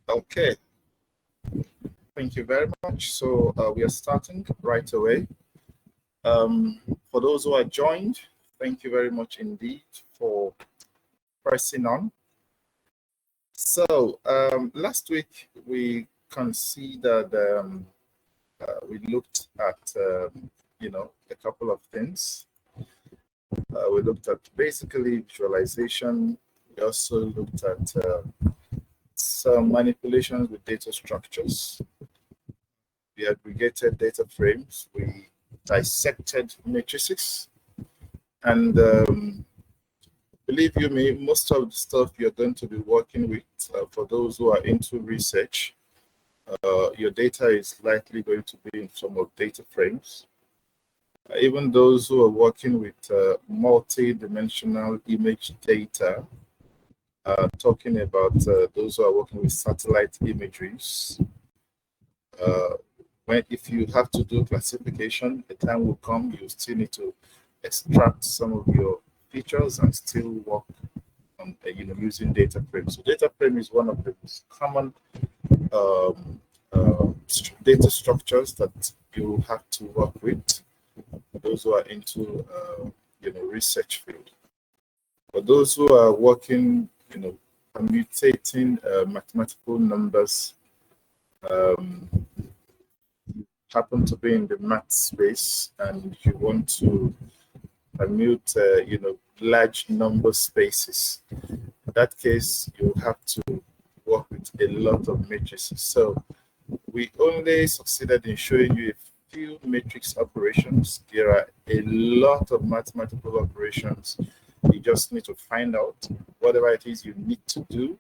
Okay, thank you very much. So we are starting right away. For those who are joined, thank you very much indeed for pressing on. So last week we considered, we looked at, a couple of things. We looked at basically visualization. We also looked at some manipulations with data structures. We aggregated data frames. We dissected matrices. And believe you me, most of the stuff you're going to be working with, for those who are into research, your data is likely going to be in some of data frames. Even those who are working with multi-dimensional image data, talking about those who are working with satellite imageries, if you have to do classification, the time will come you still need to extract some of your features and still work on using data frame. So data frame is one of the most common data structures that you have to work with for those who are into research field. For those who are working, commutating mathematical numbers, happen to be in the math space and you want to commute, large number spaces. In that case, you have to work with a lot of matrices. So we only succeeded in showing you a few matrix operations. There are a lot of mathematical operations. You just need to find out whatever it is you need to do.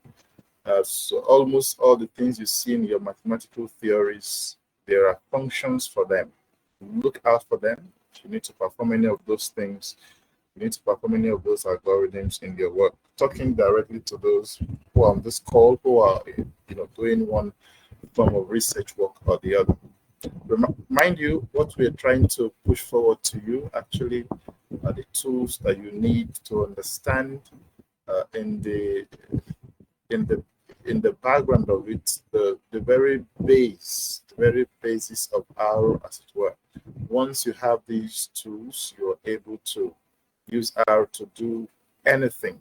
So almost all the things you see in your mathematical theories, there are functions for them. Look out for them. You need to perform any of those things. You need to perform any of those algorithms in your work. Talking directly to those who are on this call, who are doing one form of research work or the other. Mind you, what we're trying to push forward to you actually are the tools that you need to understand in the background of it, the very basis of R, as it were. Once you have these tools, you're able to use R to do anything.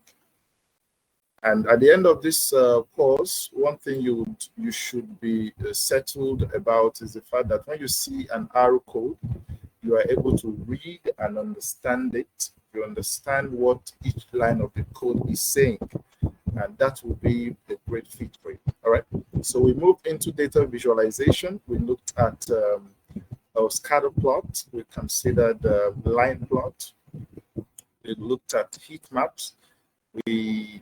And at the end of this course, one thing you should be settled about is the fact that when you see an R code, you are able to read and understand it. You understand what each line of the code is saying, and that will be a great fit for you. All right. So we moved into data visualization. We looked at our scatter plot. We considered line plot. We looked at heat maps. We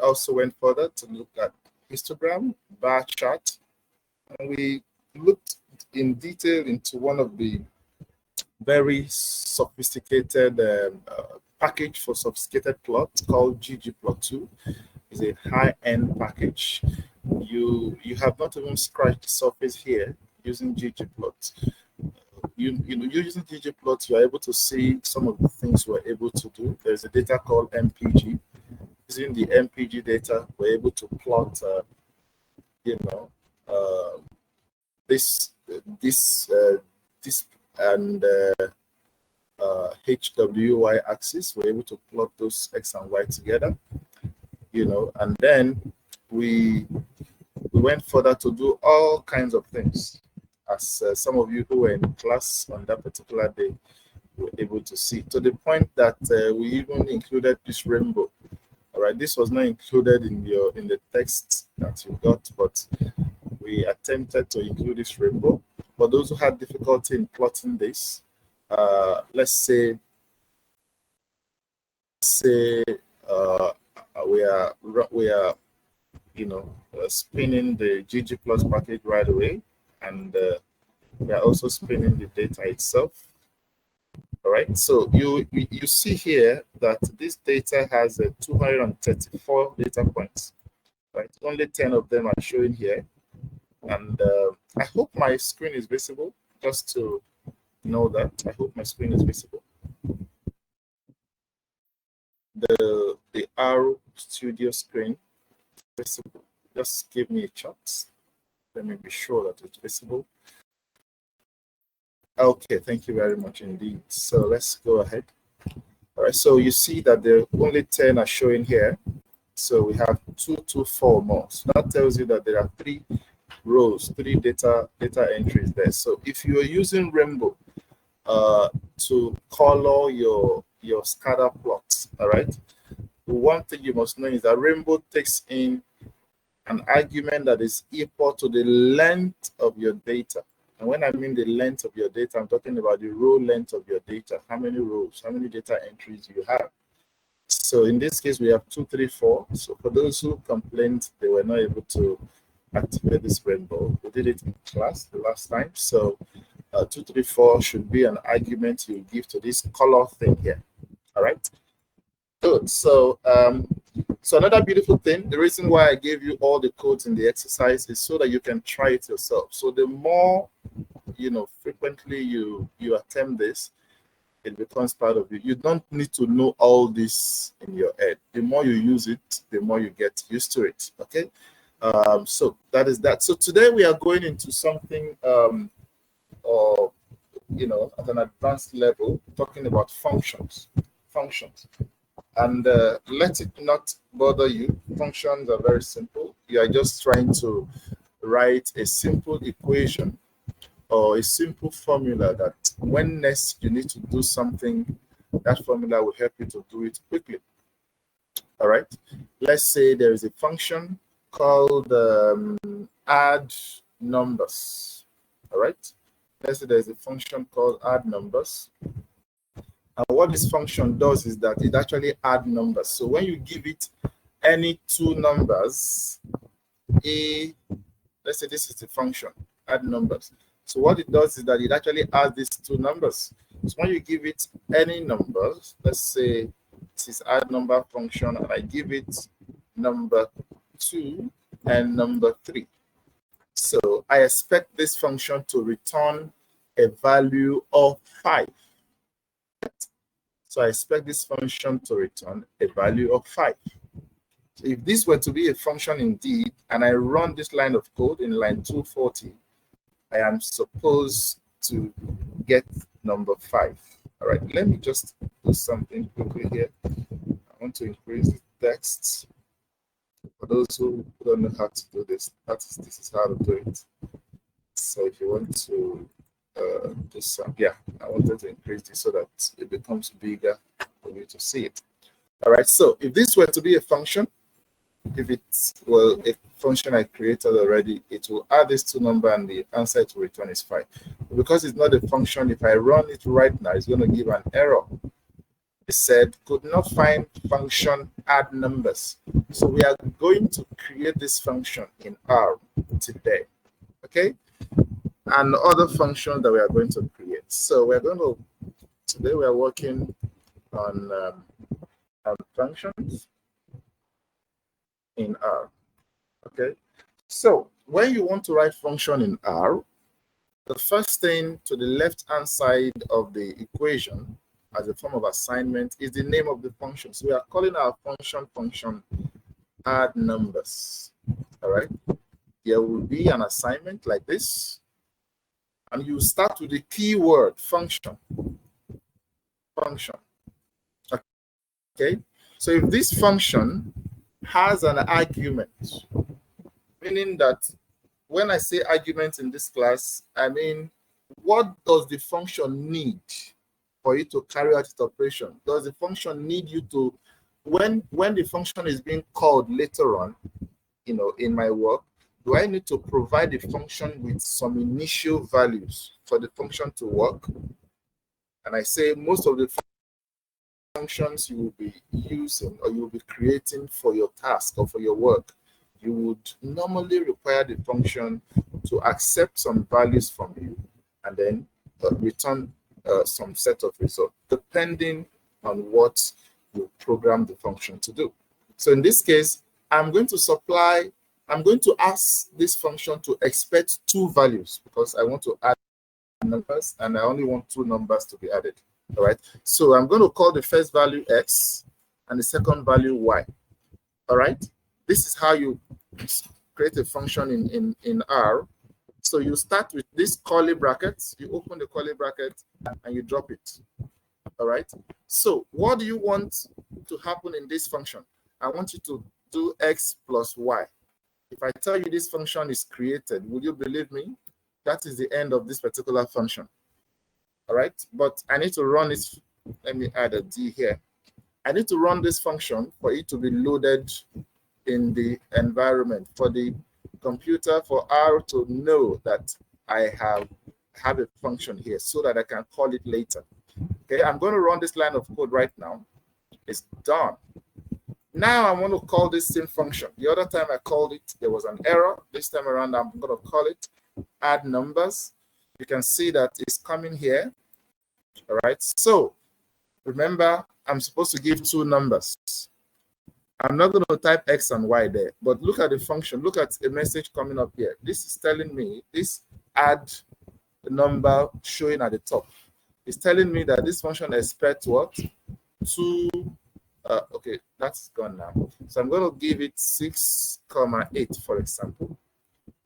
also went further to look at histogram, bar chart, and we looked in detail into one of the very sophisticated package for sophisticated plots called ggplot2. Is a high-end package. You have not even scratched the surface here using ggplot. Using ggplot, you are able to see some of the things we're able to do. There's a data called MPG. Using the MPG data, we're able to plot, this and HWY axis. We're able to plot those X and Y together, and then we went further to do all kinds of things, as some of you who were in class on that particular day were able to see, to the point that we even included this rainbow. All right, this was not included in the text that you got, but we attempted to include this rainbow. For those who had difficulty in plotting this, let's say we are spinning the ggplot package right away, and we are also spinning the data itself. All right, so you see here that this data has 234 data points, right? Only 10 of them are showing here, and I hope my screen is visible. Just to know that, I hope my screen is visible. The R Studio screen visible. Just give me a chance. Let me be sure that it's visible. Okay, thank you very much indeed. So let's go ahead. All right, so you see that the only 10 are showing here. So we have 2 to 4 more. So that tells you that there are 3 rows, 3 data entries there. So if you are using Rainbow to color your scatter plots, all right, one thing you must know is that Rainbow takes in an argument that is equal to the length of your data. And when I mean the length of your data, I'm talking about the row length of your data. How many rows, how many data entries you have. So in this case, we have 2, 3, 4. So for those who complained they were not able to activate this Rainbow, we did it in class the last time. So 2, 3, 4 should be an argument you give to this color thing here. All right. Good. So so another beautiful thing, the reason why I gave you all the codes in the exercise is so that you can try it yourself. So the more frequently you attempt this, it becomes part of you. You don't need to know all this in your head. The more you use it, the more you get used to it. Okay. So that is that. So today we are going into something at an advanced level, talking about functions. And let it not bother you. Functions are very simple. You are just trying to write a simple equation or a simple formula that when next you need to do something, that formula will help you to do it quickly. All right. Let's say there is a function called add numbers. All right. Let's say there's a function called add numbers. And what this function does is that it actually adds numbers. So when you give it any 2 numbers, let's say this is the function, add numbers. So what it does is that it actually adds these 2 numbers. So when you give it any numbers, let's say this is add number function, and I give it number 2 and number 3. So I expect this function to return a value of 5. So I expect this function to return a value of 5. So if this were to be a function indeed, and I run this line of code in line 240, I am supposed to get number 5. All right, let me just do something quickly here. I want to increase the text. For those who don't know how to do this, this is how to do it. So if you want to do some, I wanted to increase this so that it becomes bigger for you to see it. All right, so if this were to be a function, if it's a function I created already, it will add this 2 number and the answer to return is 5. Because it's not a function, if I run it right now, it's going to give an error. It said could not find function add numbers. So we are going to create this function in R today. Okay, and other functions that we are going to create. So we're going to, today we are working on functions in R. Okay, so when you want to write function in R, the first thing to the left-hand side of the equation as a form of assignment is the name of the function. So we are calling our function add numbers. All right, there will be an assignment like this, and you start with the keyword function. Okay, so if this function has an argument, meaning that when I say argument in this class, I mean, what does the function need for you to carry out its operation? Does the function need you to, when the function is being called later on, in my work, do I need to provide the function with some initial values for the function to work? And I say most of the functions you will be using or you will be creating for your task or for your work, you would normally require the function to accept some values from you and then return some set of results, depending on what you program the function to do. So in this case, I'm going to ask this function to expect 2 values because I want to add numbers and I only want 2 numbers to be added. All right, so I'm going to call the first value X and the second value Y. All right, this is how you create a function in R. So you start with this curly brackets, you open the curly bracket and you drop it. All right. So what do you want to happen in this function? I want you to do x plus y. If I tell you this function is created, will you believe me? That is the end of this particular function. All right. But I need to run it. Let me add a D here. I need to run this function for it to be loaded in the environment, for the computer, for R to know that I have a function here so that I can call it later. Okay, I'm going to run this line of code right now. It's done. Now I want to call this same function. The other time I called it, there was an error. This time around, I'm going to call it add numbers. You can see that it's coming here. All right, so remember, I'm supposed to give two numbers. I'm not going to type X and Y there, but look at the function. Look at a message coming up here. This is telling me, this add number showing at the top. It's telling me that this function expects what? Okay, that's gone now. So I'm going to give it 6, 8, for example.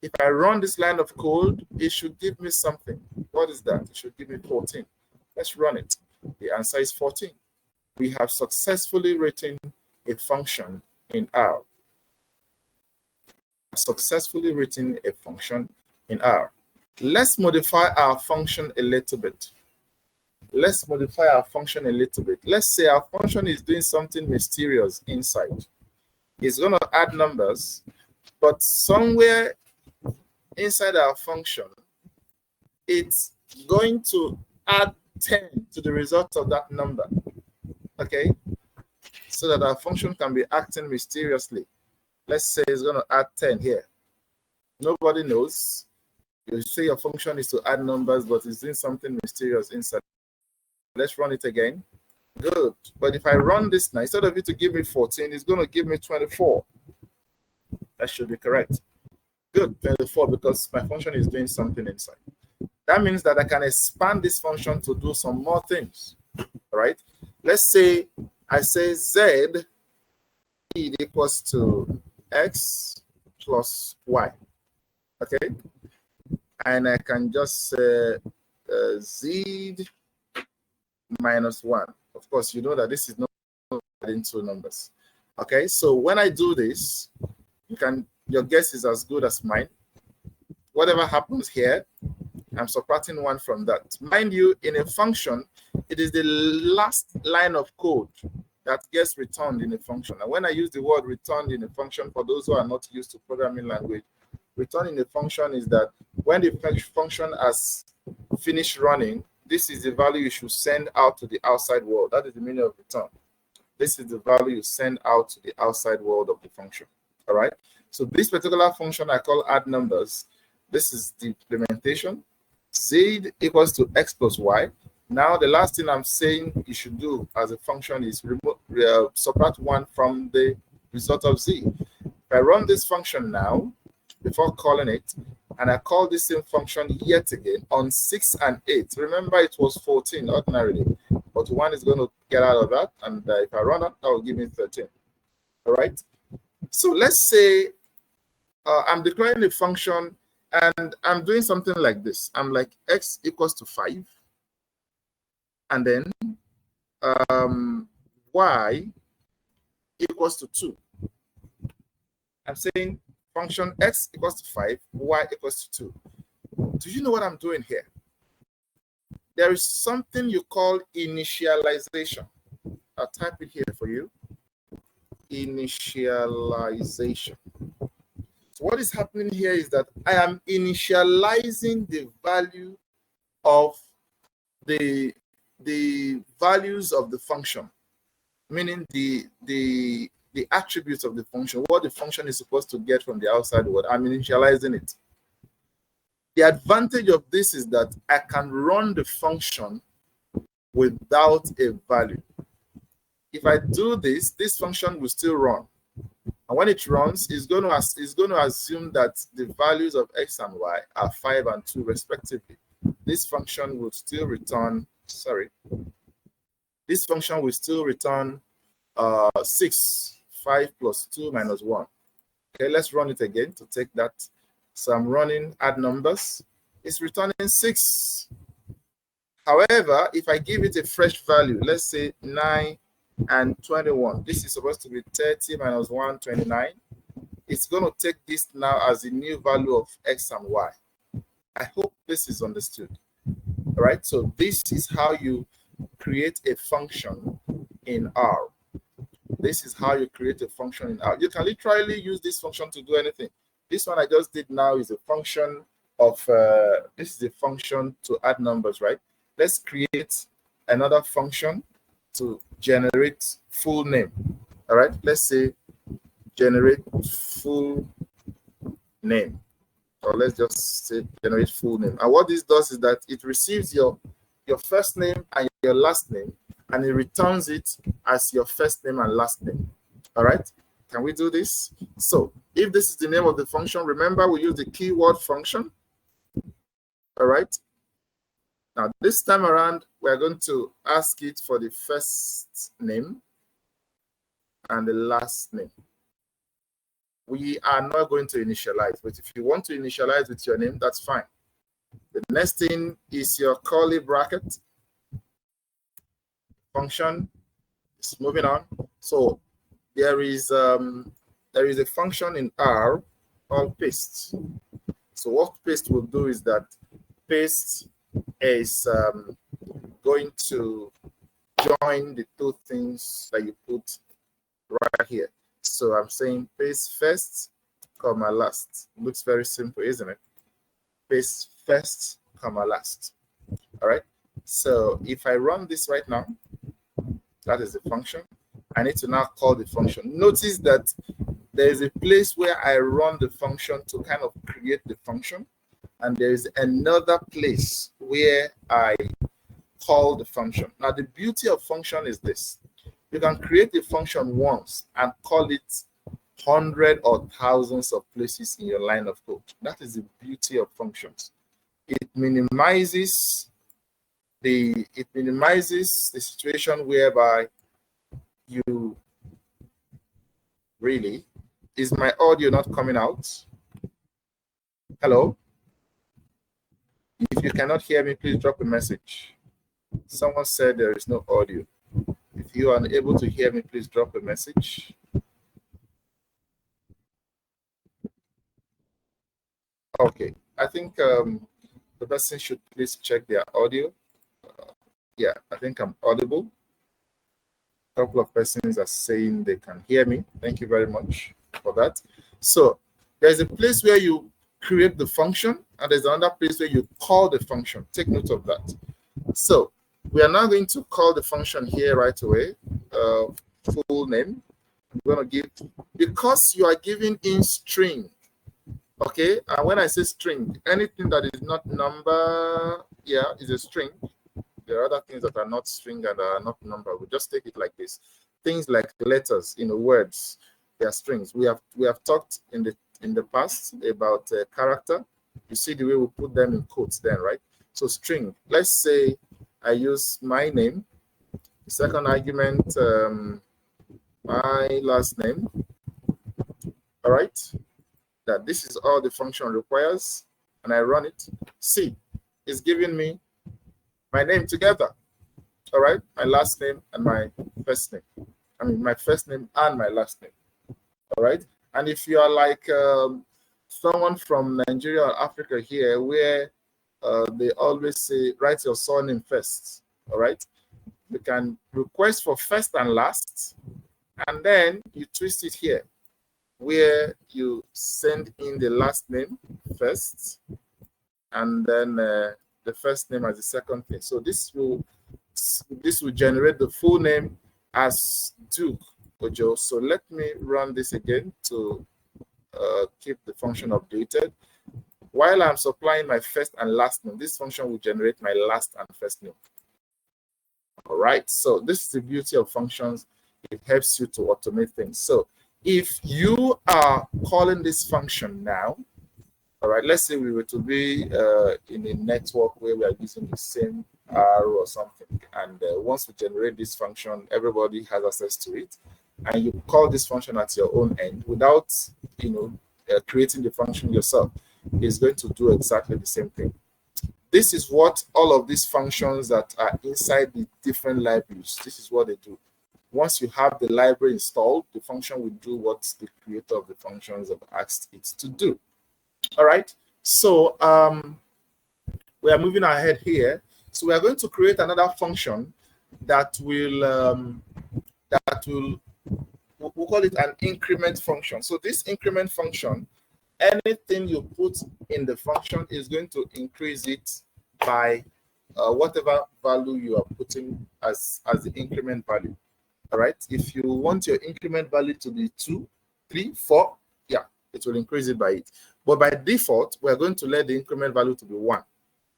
If I run this line of code, it should give me something. What is that? It should give me 14. Let's run it. The answer is 14. We have successfully written a function in R. Successfully written a function in R. Let's modify our function a little bit. Let's modify our function a little bit. Let's say our function is doing something mysterious inside. It's going to add numbers, but somewhere inside our function, it's going to add 10 to the result of that number. Okay? So that our function can be acting mysteriously. Let's say it's going to add 10 here. Nobody knows. You say your function is to add numbers, but it's doing something mysterious inside. Let's run it again. Good. But if I run this now, instead of it to give me 14, it's going to give me 24. That should be correct. Good, 24, because my function is doing something inside. That means that I can expand this function to do some more things. All right. Let's say I say Z equals to X plus Y. Okay. And I can just say Z minus 1. Of course, you know that this is not adding two numbers. Okay. So when I do this, your guess is as good as mine. Whatever happens here, I'm subtracting 1 from that. Mind you, in a function, it is the last line of code that gets returned in a function. And when I use the word returned in a function, for those who are not used to programming language, return in a function is that when the function has finished running, this is the value you should send out to the outside world. That is the meaning of return. This is the value you send out to the outside world of the function. All right. So this particular function I call add numbers. This is the implementation. Z equals to X plus Y. Now the last thing I'm saying you should do as a function is subtract 1 from the result of Z. If I run this function now, before calling it, and I call this same function yet again on 6 and 8. Remember, it was 14 ordinarily, but 1 is going to get out of that, and if I run that, that will give me 13. All right. So let's say I'm declaring a function, and I'm doing something like this. I'm like X equals to 5, and then Y equals to 2. I'm saying function X equals to 5, Y equals to 2. Do you know what I'm doing here? There is something you call initialization. I'll type it here for you. Initialization. So what is happening here is that I am initializing the value of the values of the function, meaning the attributes of the function, what the function is supposed to get from the outside world. I'm initializing it. The advantage of this is that I can run the function without a value. If I do this, this function will still run. And when it runs, it's going to assume that the values of X and Y are 5 and 2 respectively. This function will still return, this function will still return 6, 5 plus 2 minus 1. Okay, let's run it again to take that. So I'm running add numbers. It's returning 6. However, if I give it a fresh value, let's say 9 and 21, this is supposed to be 30 minus 1, 29. It's going to take this now as a new value of x and y. I hope this is understood. All right, so this is how you create a function in R. This is how you create a function in R. You can literally use this function to do anything. This one I just did now is a function of, this is a function to add numbers, right? Let's create another function to generate full name. All right, let's say generate full name. Or let's just say generate full name. And what this does is that it receives your first name and your last name, and it returns it as your first name and last name. All right, can we do this? So if this is the name of the function, remember we use the keyword function. All right, now this time around we're going to ask it for the first name and the last name. We are not going to initialize, but if you want to initialize with your name, that's fine. The next thing is your curly bracket function. It's moving on. So there is a function in R called paste. So what paste will do is that paste is going to join the two things that you put right here. So I'm saying paste first, comma last. Looks very simple, isn't it? Paste first, comma last. All right. So if I run this right now, that is the function. I need to now call the function. Notice that there is a place where I run the function to kind of create the function, and there is another place where I call the function. Now, the beauty of function is this. You can create a function once and call it hundreds or thousands of places in your line of code. That is the beauty of functions. It minimizes the situation whereby you really, is my audio not coming out? Hello? If you cannot hear me, please drop a message. Someone said there is no audio. If you are unable to hear me, please drop a message. Okay, I think the person should please check their audio. Yeah, I think I'm audible. A couple of persons are saying they can hear me. Thank you very much for that. So there's a place where you create the function, and there's another place where you call the function. Take note of that. So we are now going to call the function here right away. Full name. I'm going to give, because you are giving in string. Okay, and when I say string, anything that is not number, yeah, is a string. There are other things that are not string and are not number. We just take it like this. Things like letters, words, they are strings. We have talked in the past about character. You see the way we put them in quotes then, right? So string. Let's say I use my name. The second argument, my last name. All right. That this is all the function requires, and I run it. See, it's giving me my name together. All right, my last name and my first name. I mean, my first name and my last name. All right, and if you are like someone from Nigeria or Africa here, where they always say write your surname first. All right, you can request for first and last, and then you twist it here, where you send in the last name first, and then the first name as the second thing. So this will generate the full name as Duke Ojo. So let me run this again to keep the function updated. While I'm supplying my first and last name, this function will generate my last and first name. All right. So this is the beauty of functions. It helps you to automate things. So if you are calling this function now, all right, let's say we were to be in a network where we are using the same R or something, and once we generate this function, everybody has access to it. and you call this function at your own end without, creating the function yourself, it's going to do exactly the same thing. This is what all of these functions that are inside the different libraries, this is what they do. Once you have the library installed, the function will do what the creator of the functions have asked it to do. All right. So we are moving ahead here. So we are going to create another function that will we'll call it an increment function. So this increment function, anything you put in the function is going to increase it by whatever value you are putting as the increment value. All right. If you want your increment value to be 2, 3, 4, yeah, it will increase it by it. But by default, we're going to let the increment value to be 1.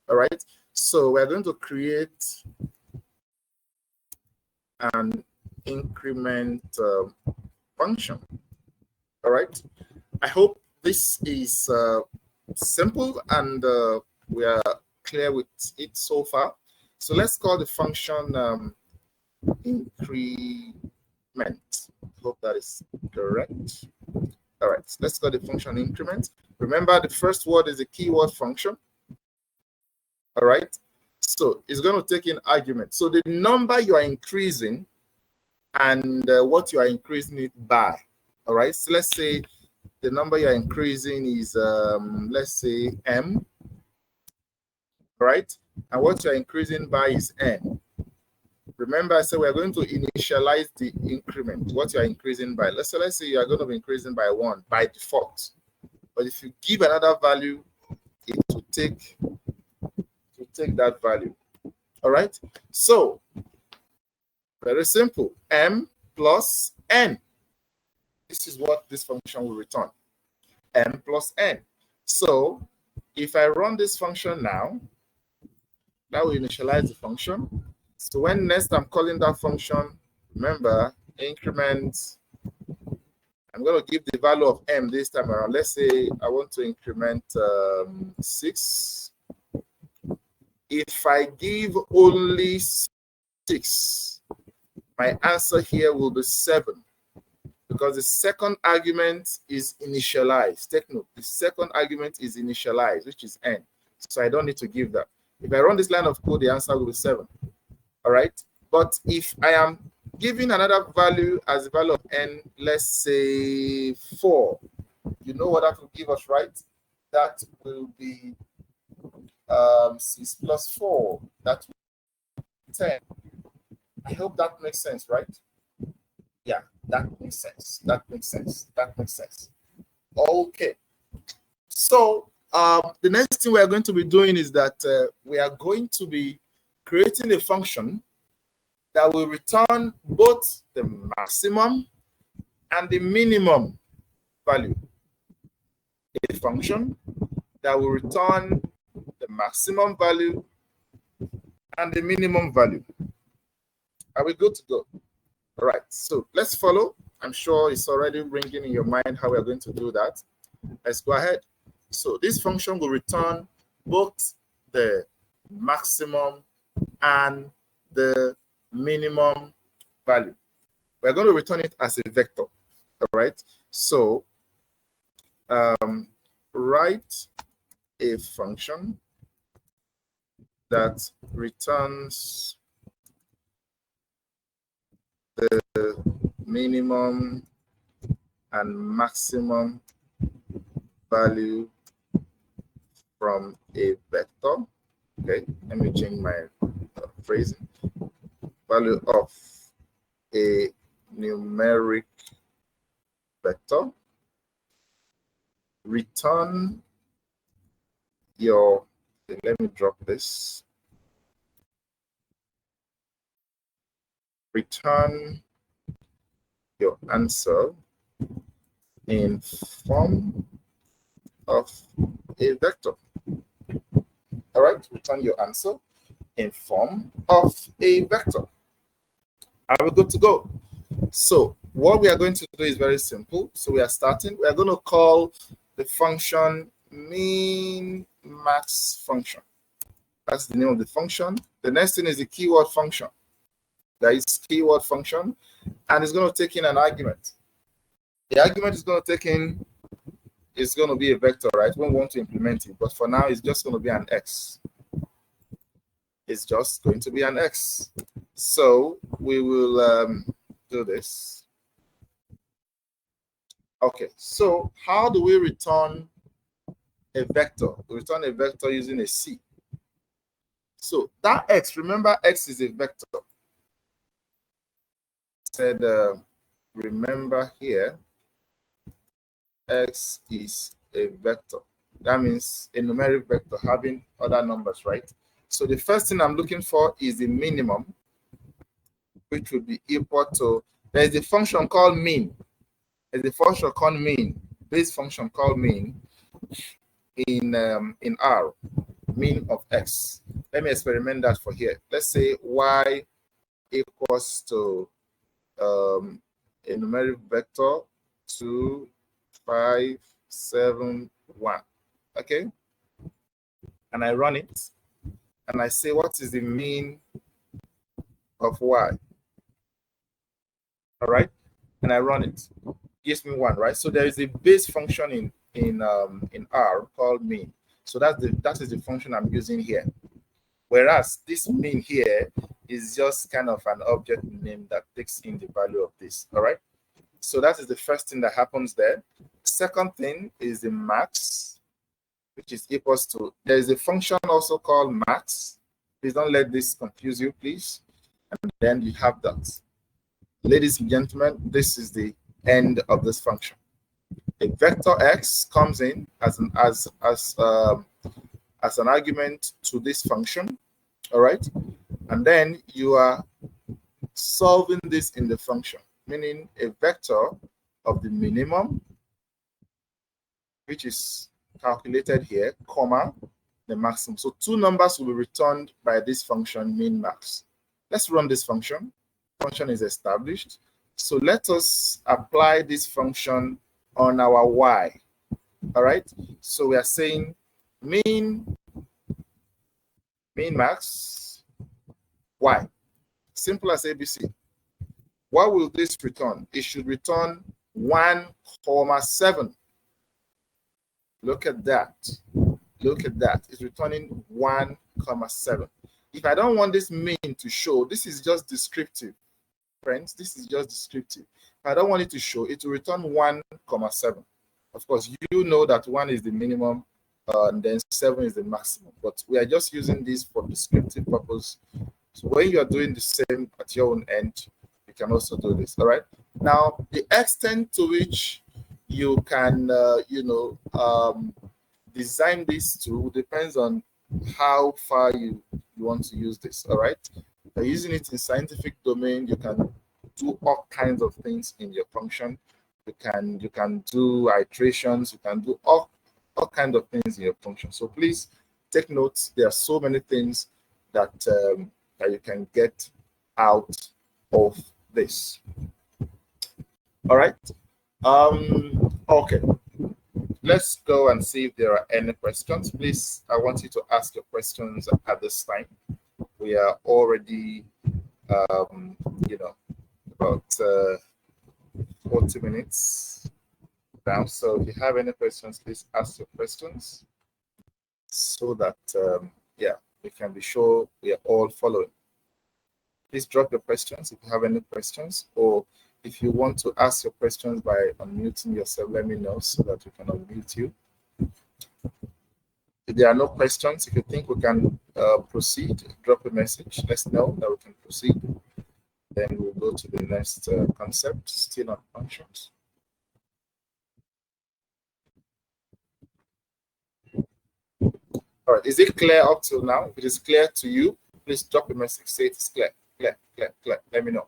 All right. So we're going to create an increment function. All right. I hope this is simple and we are clear with it so far. So let's call the function increment. Hope that is correct. All right, let's call the function increment. Remember, the first word is a keyword function. All right, so it's going to take in argument. So the number you are increasing and what you are increasing it by. All right, so let's say the number you are increasing is let's say m. All right, and what you are increasing by is n. Remember, I said we are going to initialize the increment, what you are increasing by. Let's say you are going to be increasing by 1 by default. But if you give another value, it will take that value. All right. So very simple. M plus n. This is what this function will return. M plus n. So if I run this function now, that will initialize the function. So when next I'm calling that function, remember increment, I'm going to give the value of m this time around. Let's say I want to increment 6. If I give only 6, my answer here will be 7 because the second argument is initialized. Take note, the second argument is initialized, which is n. So I don't need to give that. If I run this line of code, the answer will be 7. All right. But if I am giving another value as the value of n, let's say 4, you know what that will give us, right? That will be 6 plus 4. That will be 10. I hope that makes sense, right? Yeah, that makes sense. That makes sense. That makes sense. Okay. So the next thing we are going to be doing is that we are going to be creating a function that will return both the maximum and the minimum value. A function that will return the maximum value and the minimum value. Are we good to go? All right, so let's follow. I'm sure it's already ringing in your mind how we're going to do that. Let's go ahead. So this function will return both the maximum and the minimum value. We're going to return it as a vector. All right. So write a function that returns the minimum and maximum value from a vector. Okay, let me change my phrasing. Value of a numeric vector. Return your, let me drop this. Return your answer in form of a vector. All right, return your answer in form of a vector. Are we good to go? So what we are going to do is very simple. So we are starting. We are going to call the function min max function. That's the name of the function. The next thing is the keyword function. that is keyword function, and it's going to take in an argument. The argument is going to take in, it's going to be a vector, right? We want to implement it, but for now, it's just going to be an X. It's just going to be an X. So we will do this. Okay, so how do we return a vector? We return a vector using a C. So that X, remember X is a vector. Said, remember here, X is a vector. That means a numeric vector having other numbers, right? So the first thing I'm looking for is the minimum, which would be equal to, there's a function called mean. There's a function called mean, base function called mean in R, mean of X. Let me experiment that for here. Let's say Y equals to a numeric vector 2, 5, 7, 1. Okay, and I run it, and I say what is the mean of Y. All right, and I run it. Gives me 1, right? So there is a base function in R called mean. So that is the function I'm using here. Whereas this mean here is just kind of an object name that takes in the value of this. All right. So that is the first thing that happens there. Second thing is the max, which is equals to, there is a function also called max. Please don't let this confuse you, please. And then you have that. Ladies and gentlemen, this is the end of this function. A vector X comes in as an argument to this function. All right. And then you are solving this in the function, meaning a vector of the minimum, which is calculated here, comma, the maximum. So two numbers will be returned by this function, min max. Let's run this function. Function is established. So let us apply this function on our Y. All right. So we are saying min max Y. Simple as ABC. What will this return? It should return 1, 7. Look at that. Look at that. It's returning 1, 7. If I don't want this mean to show, this is just descriptive. Friends, this is just descriptive. If I don't want it to show, it will return 1, 7. Of course, you know that 1 is the minimum and then 7 is the maximum. But we are just using this for descriptive purpose. So when you are doing the same at your own end, you can also do this. All right. Now, the extent to which you can, design this to depends on how far you want to use this. All right. By using it in scientific domain, you can do all kinds of things in your function. You can do iterations. You can do all kinds of things in your function. So please take notes. There are so many things that that you can get out of this. All right. Okay. Let's go and see if there are any questions. Please, I want you to ask your questions at this time. We are already, about 40 minutes down. So if you have any questions, please ask your questions so that, we can be sure we are all following. Please drop your questions if you have any questions, or if you want to ask your questions by unmuting yourself, let me know so that we can unmute you. If there are no questions, if you think we can proceed, drop a message. Let's know that we can proceed. Then we'll go to the next concept, still on functions. All right, is it clear up till now? If it is clear to you, please drop a message. Say it's clear, clear, clear, clear. Let me know.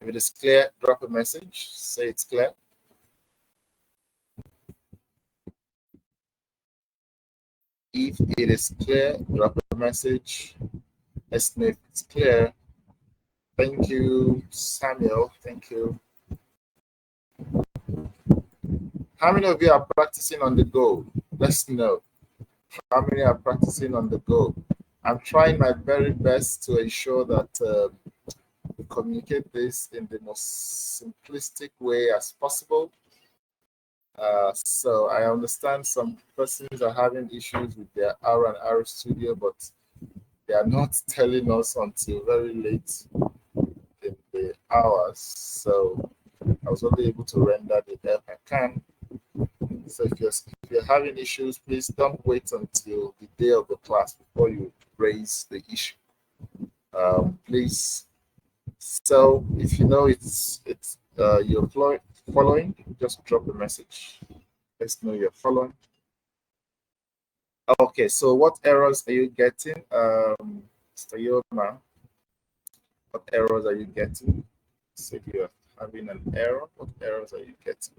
If it is clear, drop a message. Say it's clear. If it is clear, drop a message. Let's know if it's clear. Thank you, Samuel. Thank you. How many of you are practicing on the go? Let's know. How many are practicing on the go? I'm trying my very best to ensure that communicate this in the most simplistic way as possible. So I understand some persons are having issues with their R and R Studio, but they are not telling us until very late in the hours. So I was only able to render the help I can. So if you're having issues, please don't wait until the day of the class before you raise the issue. Please. So if you know you're following, just drop a message. Let's know you're following. Okay, so what errors are you getting, Mr. Yoma? What errors are you getting? So if you're having an error, what errors are you getting?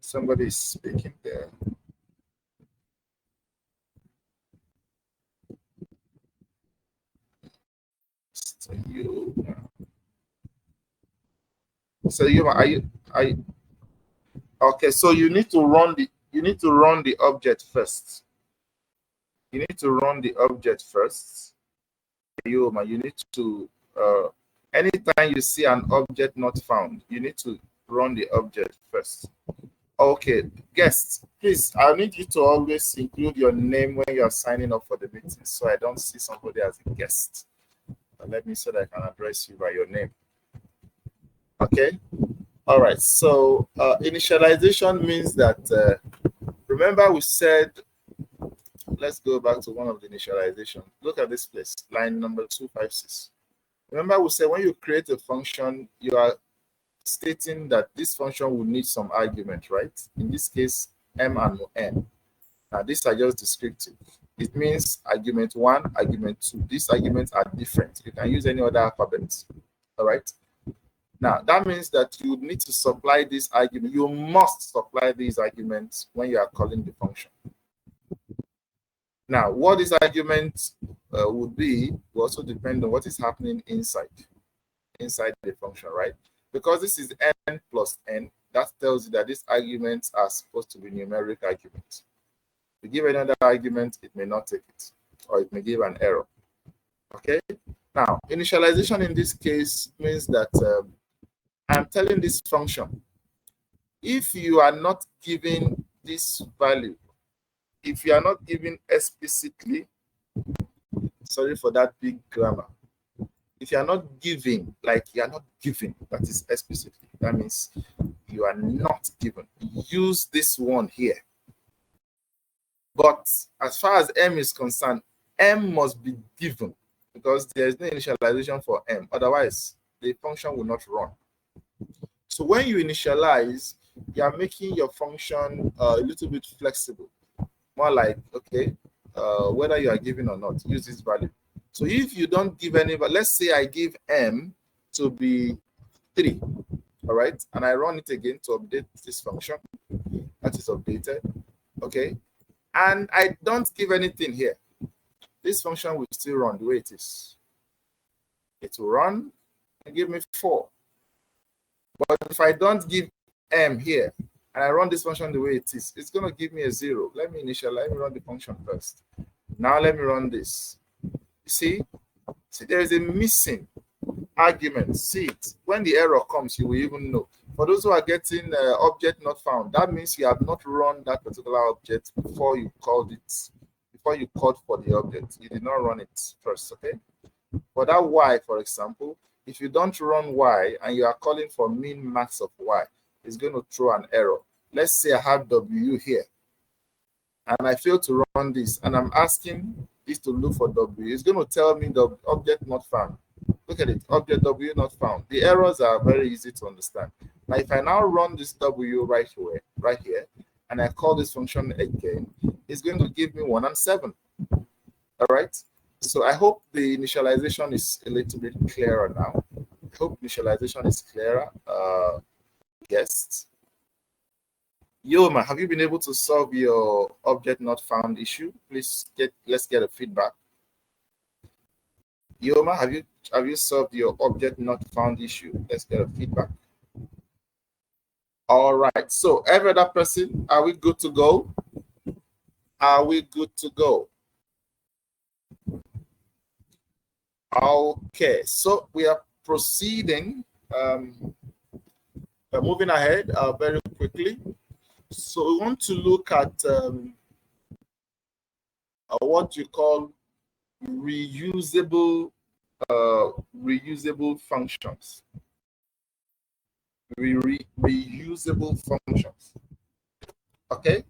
Somebody is speaking there. So Yoma, are you okay? So you need to run the object first. You need to run the object first. Yoma, you need to anytime you see an object not found, you need to run the object first. Okay, guests, please, I need you to always include your name when you are signing up for the meeting, so I don't see somebody as a guest. Let me so that I can address you by your name. Okay. All right. So initialization means that remember we said, let's go back to one of the initialization. Look at this place, line number 256. Remember we said when you create a function, you are stating that this function will need some argument, right? In this case, m and n. Now these are just descriptive. It means argument 1, argument 2. These arguments are different. You can use any other alphabet. All right. Now that means that you need to supply this argument. You must supply these arguments when you are calling the function. Now, what this argument would be will also depend on what is happening inside the function, right? Because this is n plus n, that tells you that these arguments are supposed to be numeric arguments. If you give another argument, it may not take it, or it may give an error. Okay. Now, initialization in this case means that I'm telling this function, if you are not giving this value, if you are not giving explicitly, sorry for that big grammar, if you are not giving, like you are not giving, that is explicitly, that means you are not given. Use this one here. But as far as m is concerned, m must be given because there is no initialization for m. Otherwise, the function will not run. So when you initialize, you are making your function a little bit flexible. More like, okay, whether you are giving or not, use this value. So if you don't give any, but let's say I give m to be 3, all right, and I run it again to update this function, that is updated, okay, and I don't give anything here, this function will still run the way it is. It will run and give me 4. But if I don't give m here, and I run this function the way it is, it's going to give me a 0. Let me run the function first. Now let me run this. See, there is a missing argument. See it. When the error comes, you will even know. For those who are getting object not found, that means you have not run that particular object before you called it, before you called for the object. You did not run it first, okay? For that y, for example, if you don't run y and you are calling for min max of y, it's going to throw an error. Let's say I have w here, and I fail to run this, and I'm asking this to look for w. It's going to tell me the object not found. Look at it, object w not found. The errors are very easy to understand. Now, if I now run this w right here, and I call this function again, it's going to give me 1 and 7. All right. So I hope the initialization is a little bit clearer now. I hope initialization is clearer. Yes. Yoma, have you been able to solve your object not found issue? Please let's get a feedback. Yoma, have you solved your object not found issue? Let's get a feedback. All right. So every other person, are we good to go? Are we good to go? Okay, so we are proceeding, moving ahead very quickly. So we want to look at what you call reusable functions. Reusable functions. Okay.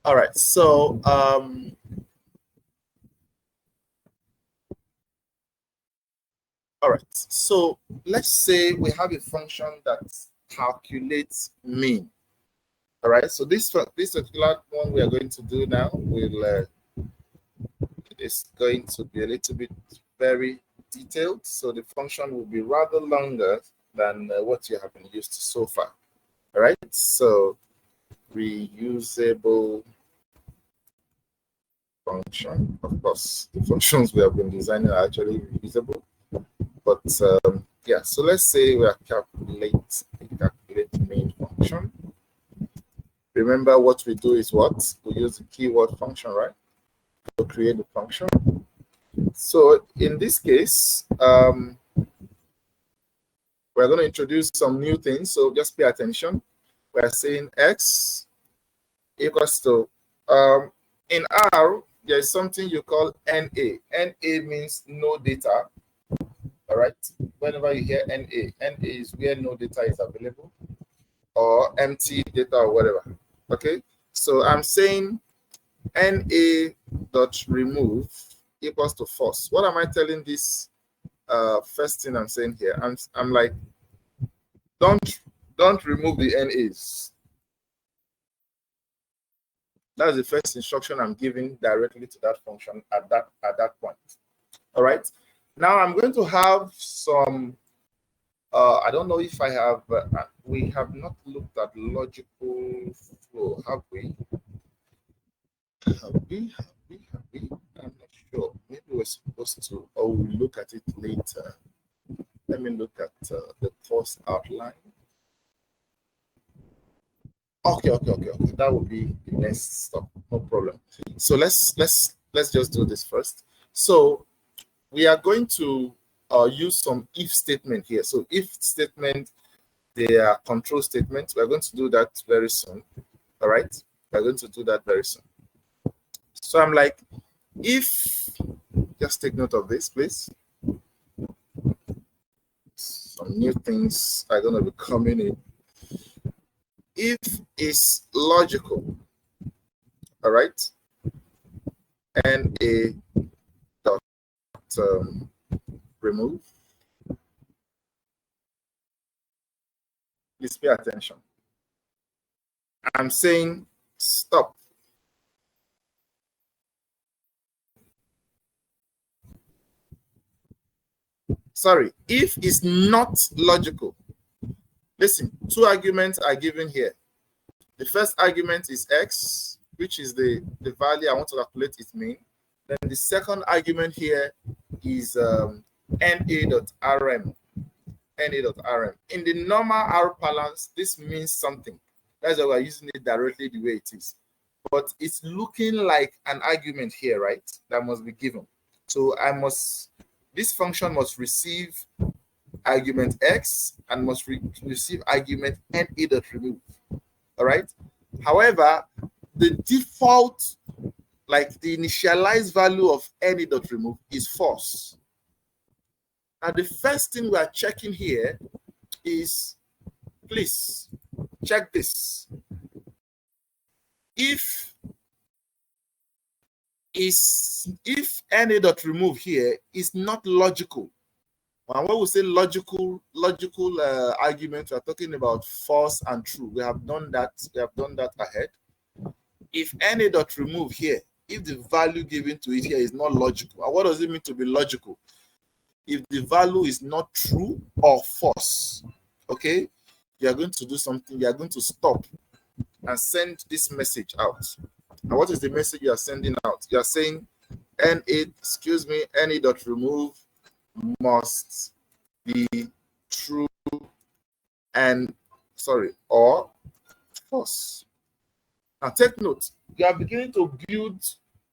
All right. So all right. So let's say we have a function that calculates mean. All right. So this particular one we are going to do now will is going to be a little bit very detailed. So the function will be rather longer than what you have been used to so far. All right. So reusable function. Of course, the functions we have been designing are actually reusable. But yeah, so let's say we are calculate main function. Remember what we do is what? We use the keyword function, right? To create the function. So in this case, we're going to introduce some new things. So just pay attention. We're saying x equals to, in R, there's something you call NA. NA means no data. All right. Whenever you hear NA, NA is where no data is available or empty data or whatever. Okay. So I'm saying NA dot remove equals to false. What am I telling this first thing I'm saying here? I'm like, don't remove the NAs. That's the first instruction I'm giving directly to that function at that point. All right. Now I'm going to have some. I don't know if I have. We have not looked at logical flow, have we? Have we? I'm not sure. Maybe we're supposed to. Or we'll look at it later. Let me look at the course outline. Okay. That will be the next step. No problem. So let's just do this first. So we are going to use some if statement here. So if statement, they are control statements. We're going to do that very soon. All right. We're going to do that very soon. So I'm like, if, just take note of this, please. Some new things are going to be coming in. If is logical, all right, and a dot remove. Please pay attention. I'm saying stop. Sorry, if is not logical. Listen, two arguments are given here. The first argument is x, which is the value I want to calculate its mean. Then the second argument here is na.rm. na.rm. In the normal R parlance, this means something. That's why we're using it directly the way it is. But it's looking like an argument here, right? That must be given. So this function must receive argument x and must receive argument na.remove. All right. However, the default, like the initialized value of na.remove is false. Now, the first thing we are checking here is, please check this. If na.remove here is not logical, and when we say logical argument, we are talking about false and true. We have done that. We have done that ahead. If na.remove here, if the value given to it here is not logical, and what does it mean to be logical? If the value is not true or false, okay, you are going to do something. You are going to stop and send this message out. And what is the message you are sending out? You are saying na.remove must be true and or false. Now take note, you are beginning to build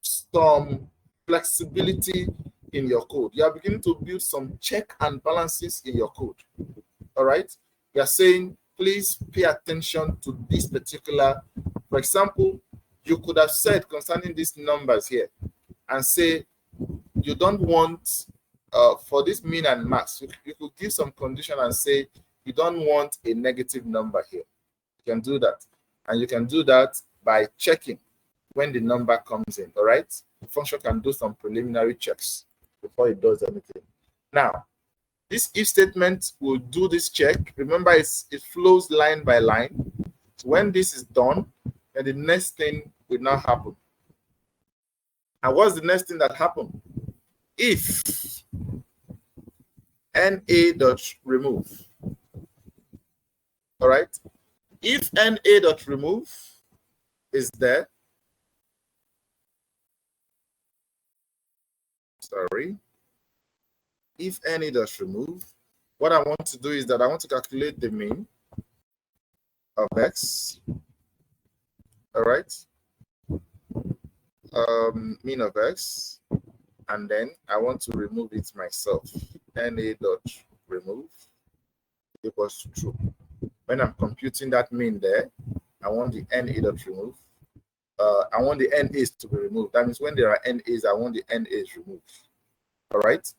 some flexibility in your code. You are beginning to build some check and balances in your code. All right. You are saying, please pay attention to this particular. For example, you could have said concerning these numbers here and say you don't want for this min and max. You could give some condition and say you don't want a negative number here. You can do that. And you can do that by checking when the number comes in. All right. The function can do some preliminary checks before it does anything. Now, this if statement will do this check. Remember, it flows line by line. So when this is done, then the next thing will now happen. And what's the next thing that happened? If na.remove. All right. If na.remove is there, sorry. If na.remove, what I want to do is that I want to calculate the mean of x. All right. Mean of x, and then I want to remove it myself. Na.remove equals to true. When I'm computing that mean there, I want the na.remove. I want the NAs to be removed. That means when there are NAs, I want the NAs removed. All right.